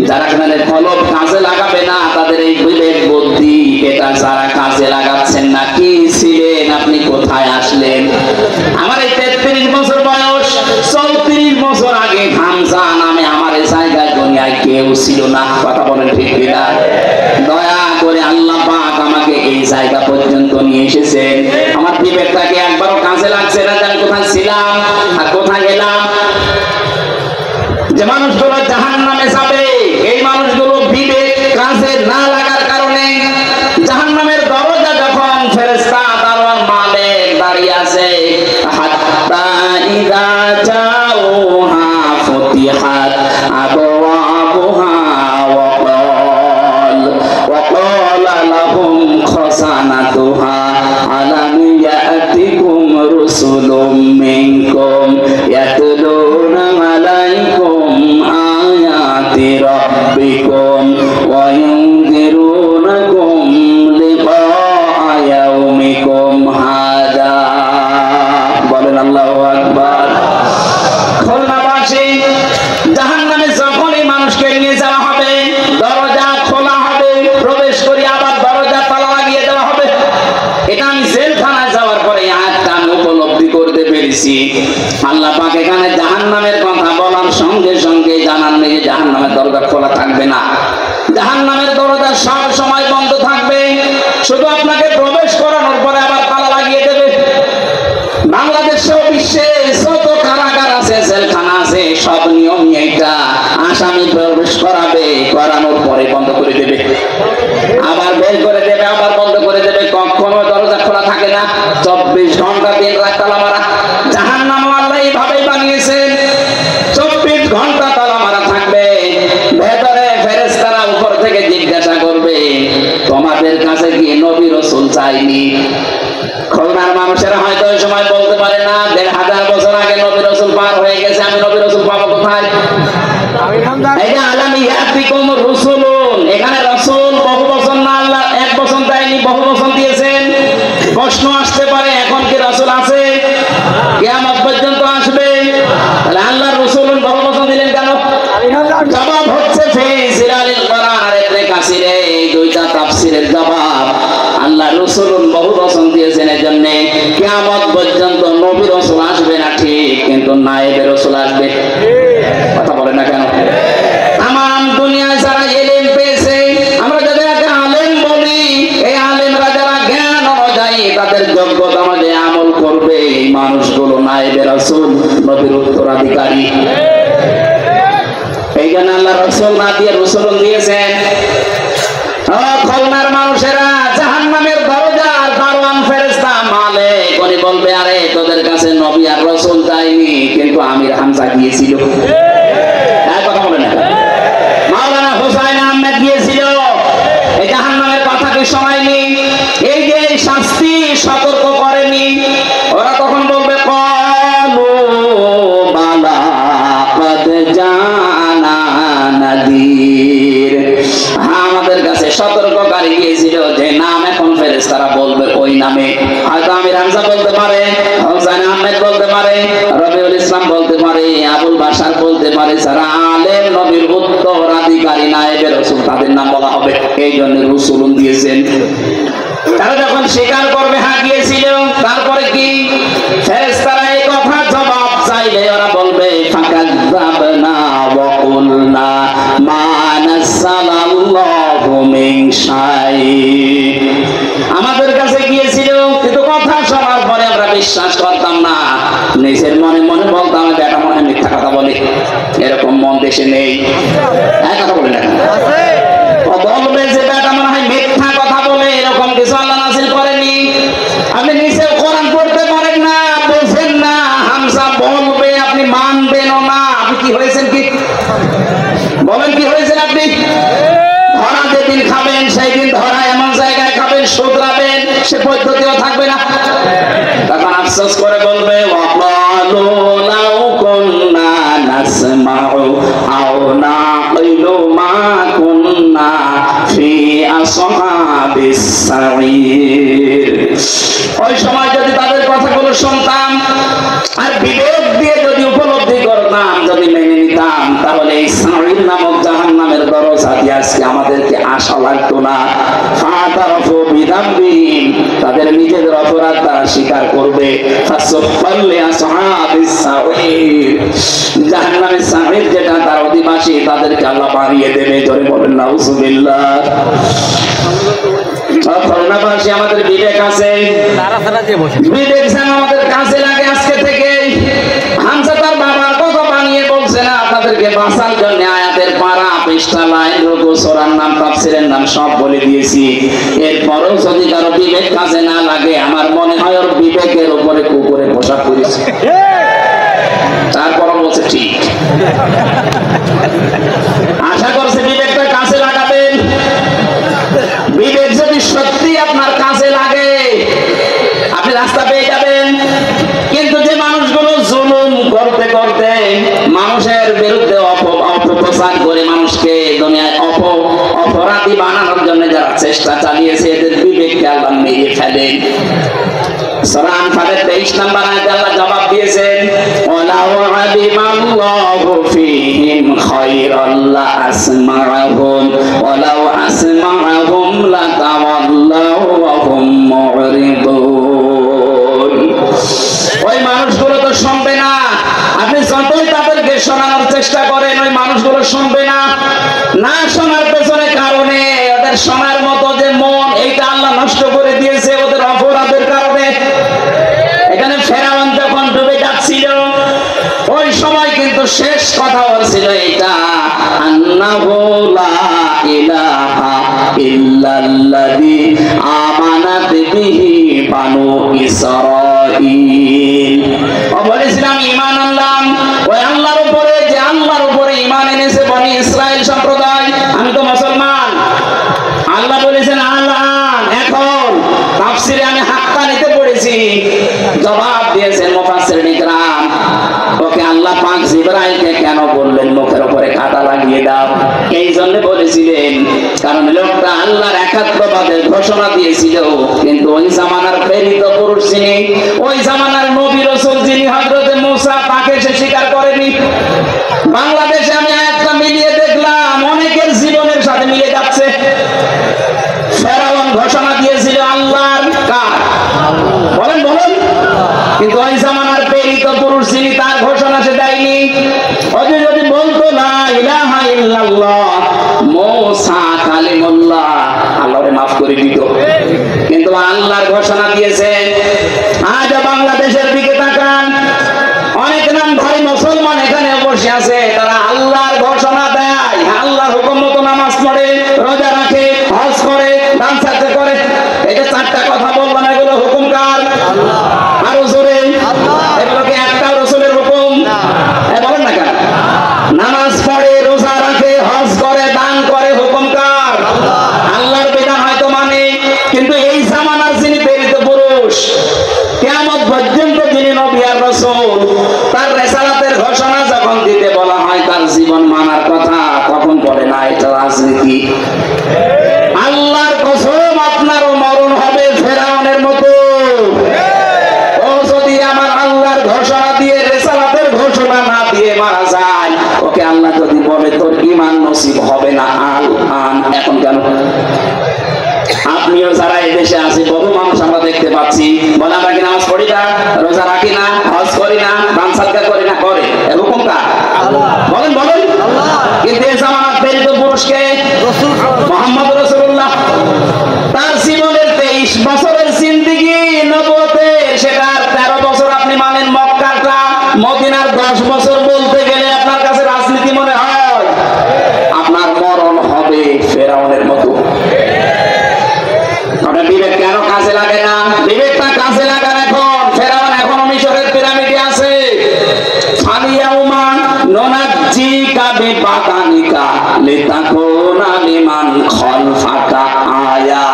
যারা কলম কাজে লাগাবে না তাদের এই বিবেক বুদ্ধি এটা যারা কাজে লাগাচ্ছেন না, কি ছিলেন আপনি, কোথায় আসলেন? আমার এই 33 বছর বয়স, 34 বছর আগে হামজা নামে আমার এই জায়গায় দুনিয়ায় কেউ ছিল না। কথা বলেন ঠিক কিনা? দয়া করে আল্লাহ পাক আমাকে এই জায়গা পর্যন্ত নিয়ে এসেছেন। আমার বিবেকটাকে একবারও কাজে লাগছে না যে আমি কোথায় ছিলাম আর কোথায় গেলাম। যে মানুষগুলো জাহান্নামে যাবে এই মানুষগুলো বিবেক কাজে না লাগার কারণে জাহান্নামের দরজা যখন ফেরেশতা দারওয়ান মালিক দাঁড়িয়ে আছে, হাত্তা ইযা জাউহা ফুতিহাত আবওয়াবুহা ওয়া ক্বালা লাহুম খাযানাতুহা আলাম ইয়াতিকুম রুসুলুম মিনকুম ইয়াতলুনা আলাইকুম আয়াতি রাব্বিকুম ওয়া ইউনযিরুনাকুম লিকাআ ইয়াউমিকুম হাযা। বলেন আল্লাহু আকবার। খুলনাবাসী জাহান্নামে যখন এই মানুষকে নিয়ে যাওয়া হবে, দরজা খোলা হবে, প্রবেশ করে আবার দরজা তালা লাগিয়ে দেওয়া হবে। এটা আমি জেলখানায় যাওয়ার পরে আয়াতটা আমি উপলব্ধি করতে পেরেছি। আল্লাহ পাক এখানে জাহান্নামের কথা বলার সঙ্গে সঙ্গে জানান যে জাহান্নামের দরজা খোলা থাকবে না, জাহান্নামের দরজা সব সময় বন্ধ থাকবে, শুধু আপনাকে প্রবেশ করানোর পরে আবার তালা লাগিয়ে দেবে। বাংলাদেশে বিশ্বে যত কারাগার আছে, জেলখানা আছে, সব নিয়ম এইটা। আসামি প্রবেশ করাবে, করানোর পরে বন্ধ করে দেবে, আবার বের করে দেবে, আবার বন্ধ করে দেবে। কখনো দরজা খোলা থাকে না, 24 ঘন্টা দিন রাত তালা মারা। জাহান্নাম আল্লাহ এইভাবেই বানিয়েছেন। নবী রাসূল আসবে না ঠিক, কিন্তু নায়েবে রাসূল আসবে। কথা বলে না কেন? তাম দুনিয়ায় যারা ইলম পেয়েছে, আমরা যাদেরকে আলেম বলি, এই আলেমরা যারা জ্ঞান অনুযায়ী তাদের যোগ্যতা অনুযায়ী আমল করবে, এই মানুষগুলো নায়েবে রাসূল, নবীর উত্তরাধিকারী। এই জন্য আল্লাহ রাসূল না দিয়ে রাসূল দিয়েছেন। খুলনার মানুষেরা জাহান্নামের দরজার দারোয়ান ফেরেশতা মালিক উনি বলবে, আরে তোদের কাছে নবী আর রাসূল যায়নি, কিন্তু আমির হামজা গিয়েছিল। কথা বলে না? মাওলানা হুসাইন আহমেদ গিয়েছিল। এই জাহান্নামের কথা কি শোনায়নি? এই যে শাস্তি সতর্ক করেনি, ওরা তখন বলবে ক্বালু বালা ক্বাদ জানা নাযীর, আমাদের কাছে সতর্ককারী গিয়েছিল। যে নাম এখন ফেরেশতারা বলবে ওই নামে, হয়তো আমির হামজা বলতে পারে, হুসাইন আহমেদ বলতে পারে, রবিউল ইসলাম বলতে পারে, আবুল বাশার বলতে পারে, যারা আলেম নবীর উত্তরাধিকারী নায়েবে রাসূল তাদের নাম বলা হবে। এই জন্য রাসূল দিয়েছেন। তারা যখন স্বীকার করবে হ্যাঁ গিয়েছিল, তারপরে কি ফেরেশতারা এই কথা জবাব চাইলে ওরা বলবে ফাকাযাবনা ওয়া কুলনা মা নাযালাল্লাহু মিন শাই, আমাদের কাছে গিয়েছিল কিন্তু কথা শোনার পরে আমরা বিশ্বাস করতাম না, নিজের মনে মনে বলতাম বেটা মনে হয় মিথ্যা কথা বলে। এরকম মন দেশে নেই। এক কথা বলে না, বলবে যে বেটা মনে হয় মিথ্যা কথা বলে, এরকম কিছু আল্লাহ নাযিল করেনি। আপনি নিচে কোরআন পড়তে পারেন না, বোঝেন না, হামজা বলবে আপনি মানবেনও না। আপনি কি হয়েছেন? কি বলেন, কি হয়েছেন আপনি? ধরা যেদিন খাবেন সেই দিন ধরা এমন জায়গায় খাবেন, শুধরাবেন, সে পদ্ধতিও থাকবে না। তখন আফসোস করে বলবে ওয়াকালু লাউ কুন্না নাসমাউ আও নাকিলু মা কুন্না ফি আসহাবিস সাঈর। ওই সময় যদি তাদের কথাগুলো শুনতাম আর বিবেক দিয়ে যদি উপলব্ধি করতাম, যদি মেনে নিতাম, তাহলে এই সাঈর নামক জাহান্নামের দরজা দিয়ে আজকে আমাদেরকে আশা লাগতো না। ফাতারাফু বিযামবিহিম, তাদের নিজেদের অপরাধ তারা স্বীকার করবে। ফাসফাল্লি আসহাবিস সাঈর, জাহান্নামের সাঈর যেটা তার অধিবাসী, তাদেরকে আল্লাহ বাড়িয়ে দেবে। জোরে বলেন নাউযুবিল্লাহ। খুলনাবাসী আমাদের বিবেক আছে, বিবেক যেন আমাদের কাছে লাগে আজকে থেকে। হামজা তার বাবার কথা বানিয়ে বলছে না, আপনাদেরকে বাঁচার জন্য আয়াতের পারা, পৃষ্ঠা, লাইন, রুকু, সূরার নাম, তাফসীরের নাম সব বলে দিয়েছি। এরপরও যদি কারো বিবেক কাছে না লাগে, আমার মনে হয় ওর বিবেকের উপরে কুকুরে পোশাক করেছে। তারপরও বলছে ঠিক। আশা করছে বিবেকটা কাছে লাগাবেন। বিবেক যদি সত্যি আপনার কাছে লাগে, আপনি রাস্তা পেয়ে যাবেন। কিন্তু যে মানুষগুলো জুলুম করতে করতে মানুষের বিরুদ্ধে অপপ্রচার করে মানুষকে দুনিয়ায় অপরাধী বানানোর জন্য যারা চেষ্টা চালিয়েছে, এদের বিবেককে আল্লাহ মেরে ফেলেন। সূরা আনফালের 23 নম্বর আয়াতে আল্লাহ জবাব দিয়েছেন, ওয়ালাউ আলিমাল্লাহু ফীহিম খায়রান লা আসমা'হুম ওয়ালাউ আসমা'হুম লাতাওয়াল্লাউ ওয়া হুম মু'রিদুন। ওই মানুষগুলো তো শুনবে না, আপনি যতই তাদেরকে শোনানোর চেষ্টা করেন, ওই মানুষগুলো শুনবে না। না শোনার পেছনে কারণে ওদের শোনার মতো যে মন, এইটা আল্লাহ নষ্ট করে দিয়েছে ওদের অপরাধের কারণে। এখানে ফেরাউন যখন ডুবে যাচ্ছিল, ওই সময় কিন্তু শেষ কথা বলছিল এইটা, আন্নাহু লা ইলাহা ইল্লাল্লাযী আমানাত বিহি বানু ইসরাঈল। বলেছিলাম ঈমান আনলাম ওই আল্লাহর উপরে, যে আল্লাহর উপরে ঈমান এনেছে বনি ইসরাইল সম্প্রদায়। আমি তো মুসলমান। আল্লাহ বলেছেন আলান, এখন। তাফসীরে আমি হাক্কানিতে পড়েছি, জবাব দিয়েছেন মুফাসসিরিন ইকরাম, ওকে আল্লাহ পাক জিবরাইলকে কেন বললেন মুখের উপরে কাঁটা লাগিয়ে দাও? এই জন্য বলেছিলেন কারণ লোকটা আল্লাহর একাত্মবাদের ঘোষণা দিয়েছিল, কিন্তু ওই জামানার প্রেরিত পুরুষ যিনি, ওই জামানার নবী রাসূল যিনি হযরতে মূসা, তাকে সে স্বীকার করেনি। বাংলাদেশে আমি আয়াতটা মিলিয়ে দেখলাম, অনেকের জীবনের সাথে মিলে যাচ্ছে। ফেরাউন ঘোষণা দিয়েছিল আল্লাহর কার, বলেন বলেন, কিন্তু ওই জামানা আছে তারা আল্লাহর ঘোষণা দেয়, আল্লাহর হুকুম মতো নামাজ পড়ে, রোজা রাখে, হজ করে, দান সাদকা করে। এই যে চারটা কথা বললাম, এগুলো হুকুম কার? আরো জোরে। এগুলো কি একটা রাসূলের হুকুম? বলেন না কেন? নামাজ পড়ে, রোজা রাখে, হজ করে, দান করে, হুকুম কার? আল্লাহর বিধান হয়তো মানে, কিন্তু এই জামানার যিনি প্রেরিত পুরুষ, কিয়ামত পর্যন্ত যিনি নবী আর রাসূল, তার রিসালাতের ঘোষণা যখন দিতে বলা হয়, তার জীবন মানার কথা তখন বলে না এটা রাজনীতি। আল্লাহর কসম, আপনারও মরণ হবে ফেরাউনের মতো। ও যদি আমার আল্লাহর ঘোষণা দিয়ে, রিসালাতের ঘোষণা না দিয়ে মারা যায়, ওকে আল্লাহ যদি বলে তোর ঈমান নসিব হবে না আল আন, এখন কেন? আপনিও যারা এই দেশে আছে, বহু মানুষ আমরা দেখতে পাচ্ছি, বলে আমরা কি নামাজ পড়ি না, রোজা রাখি না, হজ করি না, দান সাদকা করি না, করে এরকম কার? বলেন বলেন। কিন্তু এই জামানার প্রেরিত পুরুষকে মুহাম্মদ রাসূলুল্লাহ, তার জীবনের 23 বছরের জিন্দেগি নবুয়তের, সেটার 13 বছর আপনি মানেন মক্কাটা, মদিনার 10 বছর বলতে গেলে আপনার কাছে রাজনীতি মনে হয়? আপনার মরণ হবে ফেরাউনের মতো। বিবেক কেন কাজে লাগে না? বিবেকটা কাজে লাগান এখন। ফেরাউন এখনো মিশরের পিরামিডে আছে। ফালিয়াউমা নুনাজ্জিকা বিবাদানিকা লিতাকুনা লিমান খালফাকা আয়া।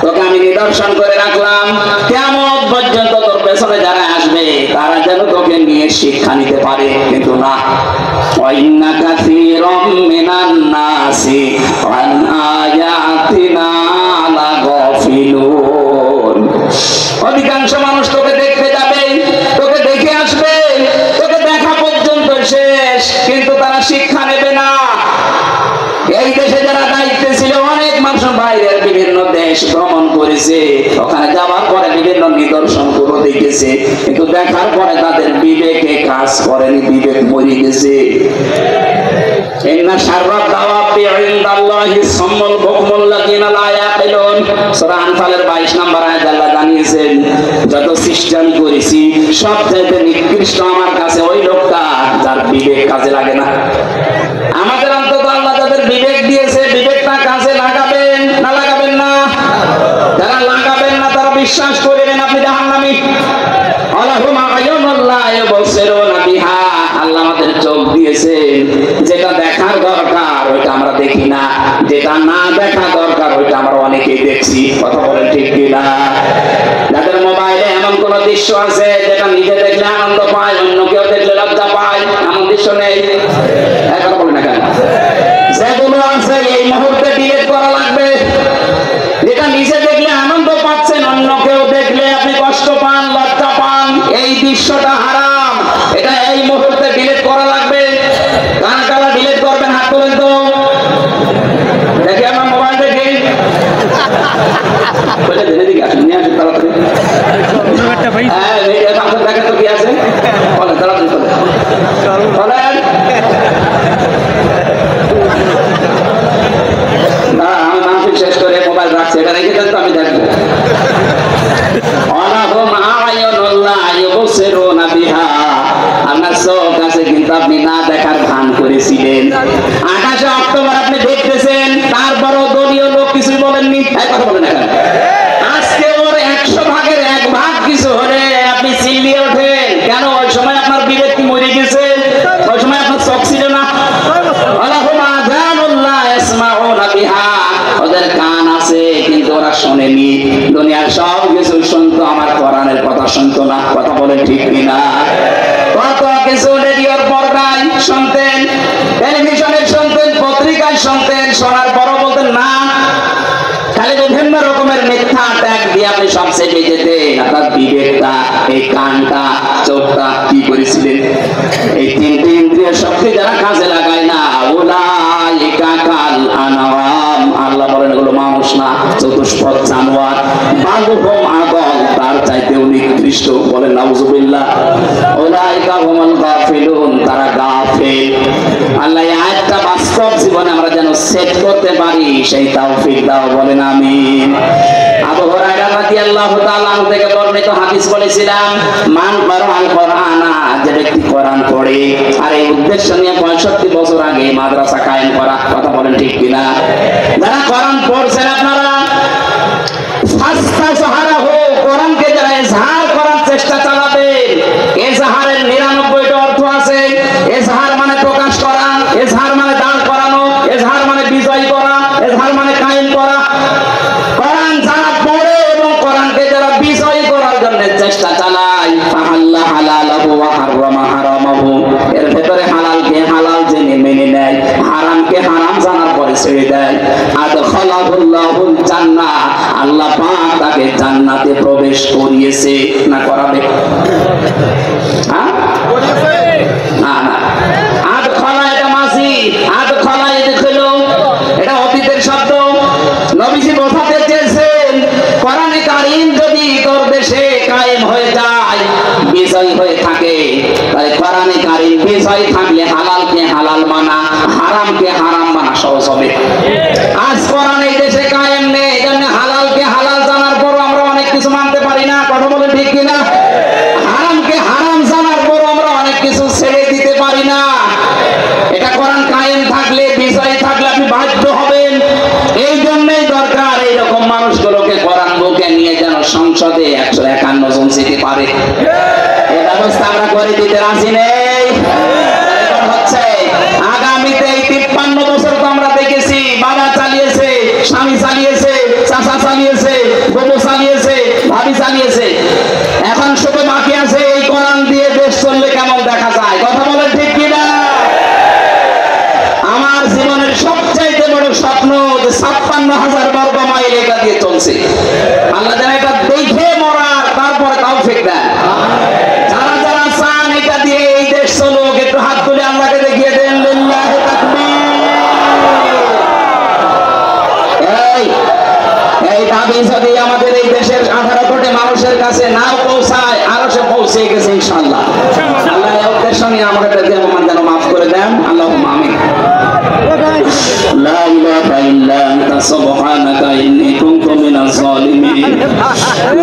তোকে আমি নিদর্শন করে রাখলাম, কিয়ামত পর্যন্ত তোর পেছনে যারা আসবে তারা যেন তোকে নিয়ে শিক্ষা নিতে পারে। কিন্তু না, ওয়াইন্না কাসীরাম মিনান নাসি আন আয়াতিনা লাগাফিলুন। অধিকাংশ মানুষ তোকে দেখতে যাবে, তোকে দেখে আসবে, তোকে দেখা পর্যন্ত শেষ, কিন্তু তারা শিক্ষা নেবে না। এই দেশে যারা দায়িত্বে ছিল, অনেক মানুষ বাইরের বিভিন্ন দেশ ভ্রমণ করেছে, ওখানে যাওয়ার পরে বিভিন্ন নিদর্শন গুলো দেখেছে, কিন্তু দেখার পরে তাদের বিবেকে কাজ করেনি, বিবেক মরে গেছে। ইন্না শাররাদ দাওয়াবি ইনদাল্লাহি সাম্মুল বুকমুল লাযিনা লা ইয়াকিলুন। সূরা আনফালের 22 নম্বর আয়াতে আল্লাহ জানিয়েছেন, যত সৃষ্টি আমি করেছি সবচেয়ে নিকৃষ্ট আমার কাছে ওই লোকটা যার বিবেক কাজে লাগে না। আমাদের অন্তত আল্লাহ যাদের বিবেক দিয়েছে, বিবেকটা কাজে লাগাবেন না লাগাবেন না? যারা লাগাবেন না তারা বিশ্বাস করবেন আপনি জাহান্নামী। আলাহুম আয়ুনুল লা ইউবসিরুনা বিহা। আল্লাহ আমাদের চোখ দিয়েছেন, যেটা দেখার দরকার ওইটা আমরা দেখি না, যেটা না দেখা দরকার ওইটা আমরা অনেকেই দেখছি। কথা বলেন ঠিক কিনা? যাদের মোবাইলে এমন কোন দৃশ্য আছে যেটা নিজে দেখলে আনন্দ পায়, অন্য কেউ দেখলে লজ্জা পায়, এমন দৃশ্য নেই? কথা বলেন না কেন? যেগুলো আছে এই মুহূর্তে ডিলিট করা লাগবে। যেটা নিজে দেখলে আনন্দ পাচ্ছেন, অন্য কেউ দেখলে আপনি কষ্ট পান, লজ্জা পান, এই দৃশ্যটা হারাম, এটা এই মুহূর্তে ডিলিট করা লাগবে। কারা কারা ডিলিট করবেন হাত তোলেন তো দেখি, আমার মোবাইল দেখি। এদিকে আসুন, নিয়ে আসুন তাড়াতাড়ি। হ্যাঁ দেখেন তো কি আছে, বলেন তাড়াতাড়ি বলেন। আমি মাহফিল শেষ করে মোবাইল রাখছি, এটা রেখে দেন তো আমি দেখবো। আপনার চোখ আছে কিন্তু আপনি না দেখার ভান করেছিলেন। 28 অক্টোবর আপনি দেখতেছেন, তারপরও দলীয় লোক কিছুই বলেননি। কথা বলেন এখন। আজকে ওর 100 ভাগের 1 ভাগ কিছু হলে আপনি চিল্লিয়ে ওঠেন কেন? ওই সময় আপনার বিবেক কি মরে গেছে? ওই সময় আপনার চোখ ছিল না? ওদের কান আছে কিন্তু ওরা শোনেনি। দুনিয়ার সব কিছু শুনতো, আমার কোরআনের কথা শুনতো না। কথা বলে ঠিক কিনা? কত কিছু রেডিওর পর্দায় শুনতেন, টেলিভিশনে শুনতেন, পত্রিকায় শুনতেন, শোনার পরও বলতেন না। খালি বিভিন্ন রকমের মিথ্যা ট্যাগ দিয়ে আপনি সব সেটে যেতেন। আপনার বিবেকটা, এই কানটা, চোখটা কি করেছিলেন? এই 3টি ইন্দ্রিয় শক্তি যারা কাজে লাগায় না, উলাইকা কাল আনআম। আল্লাহ বলেন এগুলো মানুষ না, চতুষ্পদ জানোয়ার। বালুহুম আদল, তার চাইতেও নিকৃষ্ট। বলেন নাউজুবিল্লাহ। উলাইকা হুমুল গাফিলুন, তারা গাফিল। আল্লাহ এই আয়াতটা বাস্তব জীবনে আমরা যেন সেট করতে পারি, সেই তৌফিক দাও। বলেন আমিন। আবু হুরায়রা রাদিয়াল্লাহু তাআলা আনহু থেকে বর্ণিত হাদিস বলেছিলাম, মান কারাআল কোরআনা, যে ব্যক্তি কোরআন পড়ে আর এই উদ্দেশ্য নিয়ে 65 বছর আগে মাদ্রাসা কায়েম করা। কথা বলেন ঠিক কিনা? যারা কোরআন পড়ছেন আপনারা কোরআনকে যারা এজাহার করার চেষ্টা চালাবেন, এজাহারের 99টা অর্থ আছে। এজাহার মানে প্রকাশ করা, এজাহার মানে দাঁড় করানো, এজাহার মানে বিজয় করা, এজাহার মানে কায়েম করা। কোরআন যারা পড়ে এবং কোরআনকে যারা বিজয় করার জন্য চেষ্টা চালায়, ফাহাল্লা হালালাহু ওয়া হারামা হারামাহু, এর ভেতরে হালালকে হালাল জেনে মেনে নেয়, হারামকে হারাম জানার পরে ছেড়ে দেয়। আদখালাহুল্লাহুল জান্নাহ, আল্লাহ পাক তাকে জান্নাতে প্রবেশ করিয়েছে না করাবে? হ্যাঁ, না না, আদখালা এটা মাসি, আদখালা ইদখিলু এটা অতীতের শব্দ। নবীজি বোঝাতে চেয়েছেন কোরআনে কারীম যদি তোর দেশে কায়েম হয়ে যায়, বিজয় হয়ে থাকে, তাহলে কোরআনে কারীম বিজয় থাকলে হালালকে হালাল মানা, হারামকে হারাম মানা সহজ হবে। আজ কোরআন এই দেশে কায়েম নেই, এজন্য হালালকে হালাল জানার পরও আমরা অনেক কিছু মানতে পারি না। কথা বলে ঠিক কিনা? হারামকে হারাম জানার পরও আমরা অনেক কিছু ছেড়ে দিতে পারি না। এটা কোরআন কায়েম থাকলে, বিজয় থাকলে আপনি বাধ্য হবেন। এই জন্যই দরকার এইরকম মানুষগুলোকে কোরআন বুকে নিয়ে যেন সংসদে 151 জন যেতে পারে। এই ব্যবস্থা আমরা করে দিতে রাজি নেই। হচ্ছে আগামীতে 53 বছর তো আমরা দেখেছি, বাবা চালিয়েছে, স্বামী চালিয়েছে, চাচা চালিয়েছে, বউ চালিয়েছে, ভাবি চালিয়েছে। এখন শুধু বাকি আছে এই কোরআন দিয়ে দেশ চললে কেমন দেখা যায়। কথা বলেন ঠিক কিনা? আমার জীবনের সবচাইতে বড় স্বপ্ন যে 56,000 বর্গ মাইল এটা দিয়ে চলছে। আল্লাহ যেন এটা দেখে মরার তারপরে তৌফিক দেন। যারা যারা চান এটা দিয়ে এই দেশ চলুক, একটু হাত তুলে আল্লাহকে দেখিয়ে দেন। লিল্লাহি তাকবীর। এই দাবি যদি আমাদের এই দেশের 18 কোটি মানুষের কাছে নাও পৌঁছায়, আরো সে পৌঁছে গেছে ইনশাআল্লাহ। আল্লাহ এই উদ্দেশ্য নিয়ে আমাদের যেন মাফ করে দেন। আল্লাহুম্মা আমিন। লা ইলাহা ইল্লা আনতা সুবহানাকা ইন্নী কুনতু মিনাজ জালিমিন।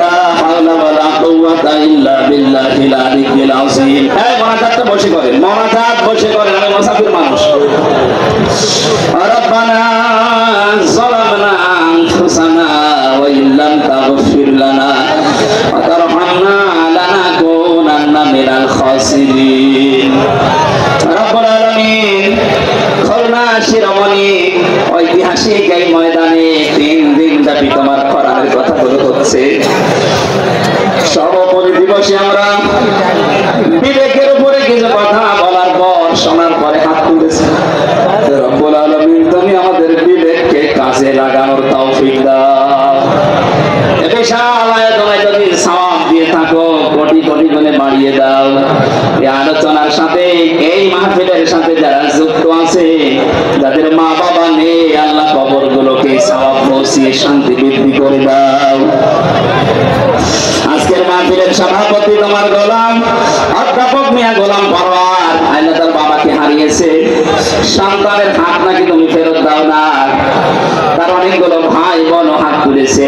লা হাওলা ওয়ালা কুওয়াতা ইল্লা বিল্লাহিল আলিয়্যিল আযীম। এই মোনাজাতটা বসে করেন, মোনাজাত বসে করেন, আমি মুসাফির মানুষ। রব্বানা যালামনা আনফুসানা ওয়া ইল্লাম তাগফির লানা ওয়া তারহামনা লানাকুনান্না মিনাল খাসিরিন। রব্বুল আলামিন, খুলনা শিরোমণি ঐতিহাসিক এই ময়দানে 3 দিন ব্যাপী তোমার কোরআনের কথাগুলো হচ্ছে। সর্বোপরি দিবসে আমরা বিবেকের উপরে কিছু কথা বলার পর, শোনার পরে হাত তুলেছি। রব্বুল আলামিন, তুমি আমাদের বিবেককে কাজে লাগানোর তৌফিক দাও। বিশাল আয়োজনে যদি সওয়াব দিয়ে থাকো, কোটি কোটি গুণে বাড়িয়ে দাও। এই আলোচনার সাথে, এই মাহফিলের সাথে যারা যুক্ত আছে, যাদের মা বাবা নেই, আল্লাহ কবরগুলোকে সওয়াব পৌঁছিয়ে শান্তি বৃদ্ধি করে দাও। আজকের মাহফিলের সভাপতি তোমার গোলাম অধ্যাপক মিয়া গোলাম পরোয়ার, আল্লাহ তার বাবাকে হারিয়েছে। সন্তানের হাত নাকি তুমি ফেরত দাও না। তার অনেকগুলো ভাই বোন হাত তুলেছে।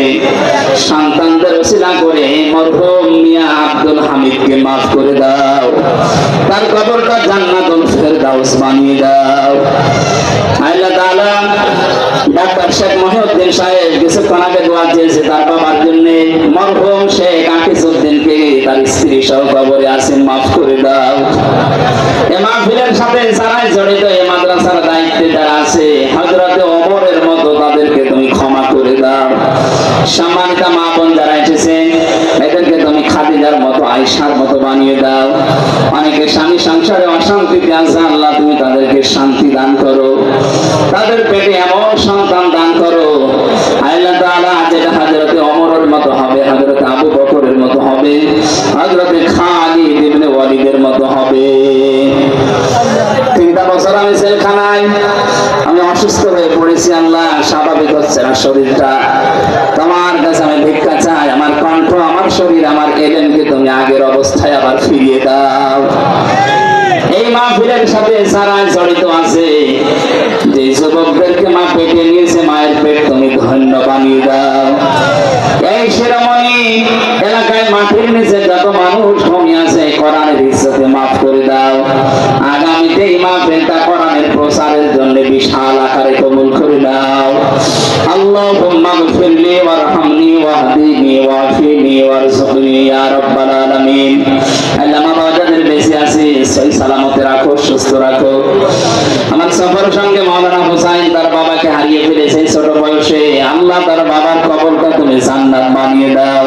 সন্তানদের ওসিলা করে মরহুম মিয়া আব্দুল হামিদকে মাফ করে দাও। তার কবরটা জান্নাতুল ফেরদাউস বানিয়ে দাও। আল্লাহ তাআলা ডাক্তার শেখ মহিউদ্দিন সাহেব কিছুক্ষণ আগে দোয়া চেয়েছে তার বাবার জন্য। মরহুম শেখ আকিজউদ্দিনকে তার স্ত্রী সহ কবরে আছেন, মাফ করে দাও। এই মাহফিলের সাথে যারা জড়িত, এই মাদ্রাসার দায়িত্বে যারা আছে, হযরতে ওমরের মতো তাদেরকে তুমি ক্ষমা করে দাও। সম্মানিত মা বোন যারা এসেছেন, এদেরকে তুমি খাদিজার মতো, আয়েশার মতো বানিয়ে দাও। অনেকে স্বামী সংসারে অশান্তিতে আছে, আল্লাহ তুমি তাদেরকে শান্তি দান করো। তাদের পেটে এমন সন্তান দান করো আল্লাহ তাআলা, যেটা হযরতে ওমরের মতো হবে, হযরতে আবু বকরের মতো হবে, হযরতে খালিদ ইবনে ওয়ালিদের মতো হবে। 3টা বছর আমি জেলখানায়, আমি অসুস্থ হয়ে পড়েছি। আল্লাহ, স্বাভাবিক হচ্ছে না শরীরটা। তোমার কাছে আমি ভিক্ষা চাই, আমার কণ্ঠ, আমার শরীর, আমার এলেমকে তুমি আগের অবস্থায় আবার ফিরিয়ে দাও। এই মাহফিলের সাথে যারা জড়িত আছে, যে যুবকদেরকে মা পেটে নিয়েছে, মায়ের পেট তুমি ধন্য বানিয়ে দাও। এই শিরোমণি এলাকায় মাটির নিচে যত মানুষ ঘুমিয়ে আছে, কোরআনের ইজ্জতে মাফ করে দাও। আগামীতে এই সহি সালামতে রাখো, সুস্থ রাখো। আমার সফর সঙ্গে মাওলানা হুসাইন তার বাবাকে হারিয়ে ফেলেছে ছোট বয়সে, আল্লাহ তার বাবার কবরটা তুমি জান্নাত বানিয়ে দাও।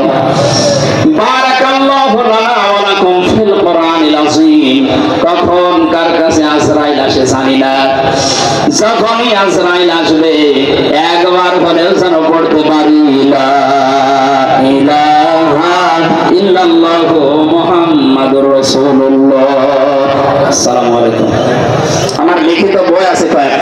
বারাকাল্লাহু লানা ওয়া লাকুম ফিল কোরআনিল আযীম। কখন কার কাছে আজরাইল আসে জানি না, যখনই আজরাইল আসবে একবার হলেও যেন পড়তে পারি লা ইলাহা ইল্লাল্লাহু মুহাম্মাদুর রাসূলুল্লাহ। আসসালামু আলাইকুম। আমার লিখিত বই আছে কয়েক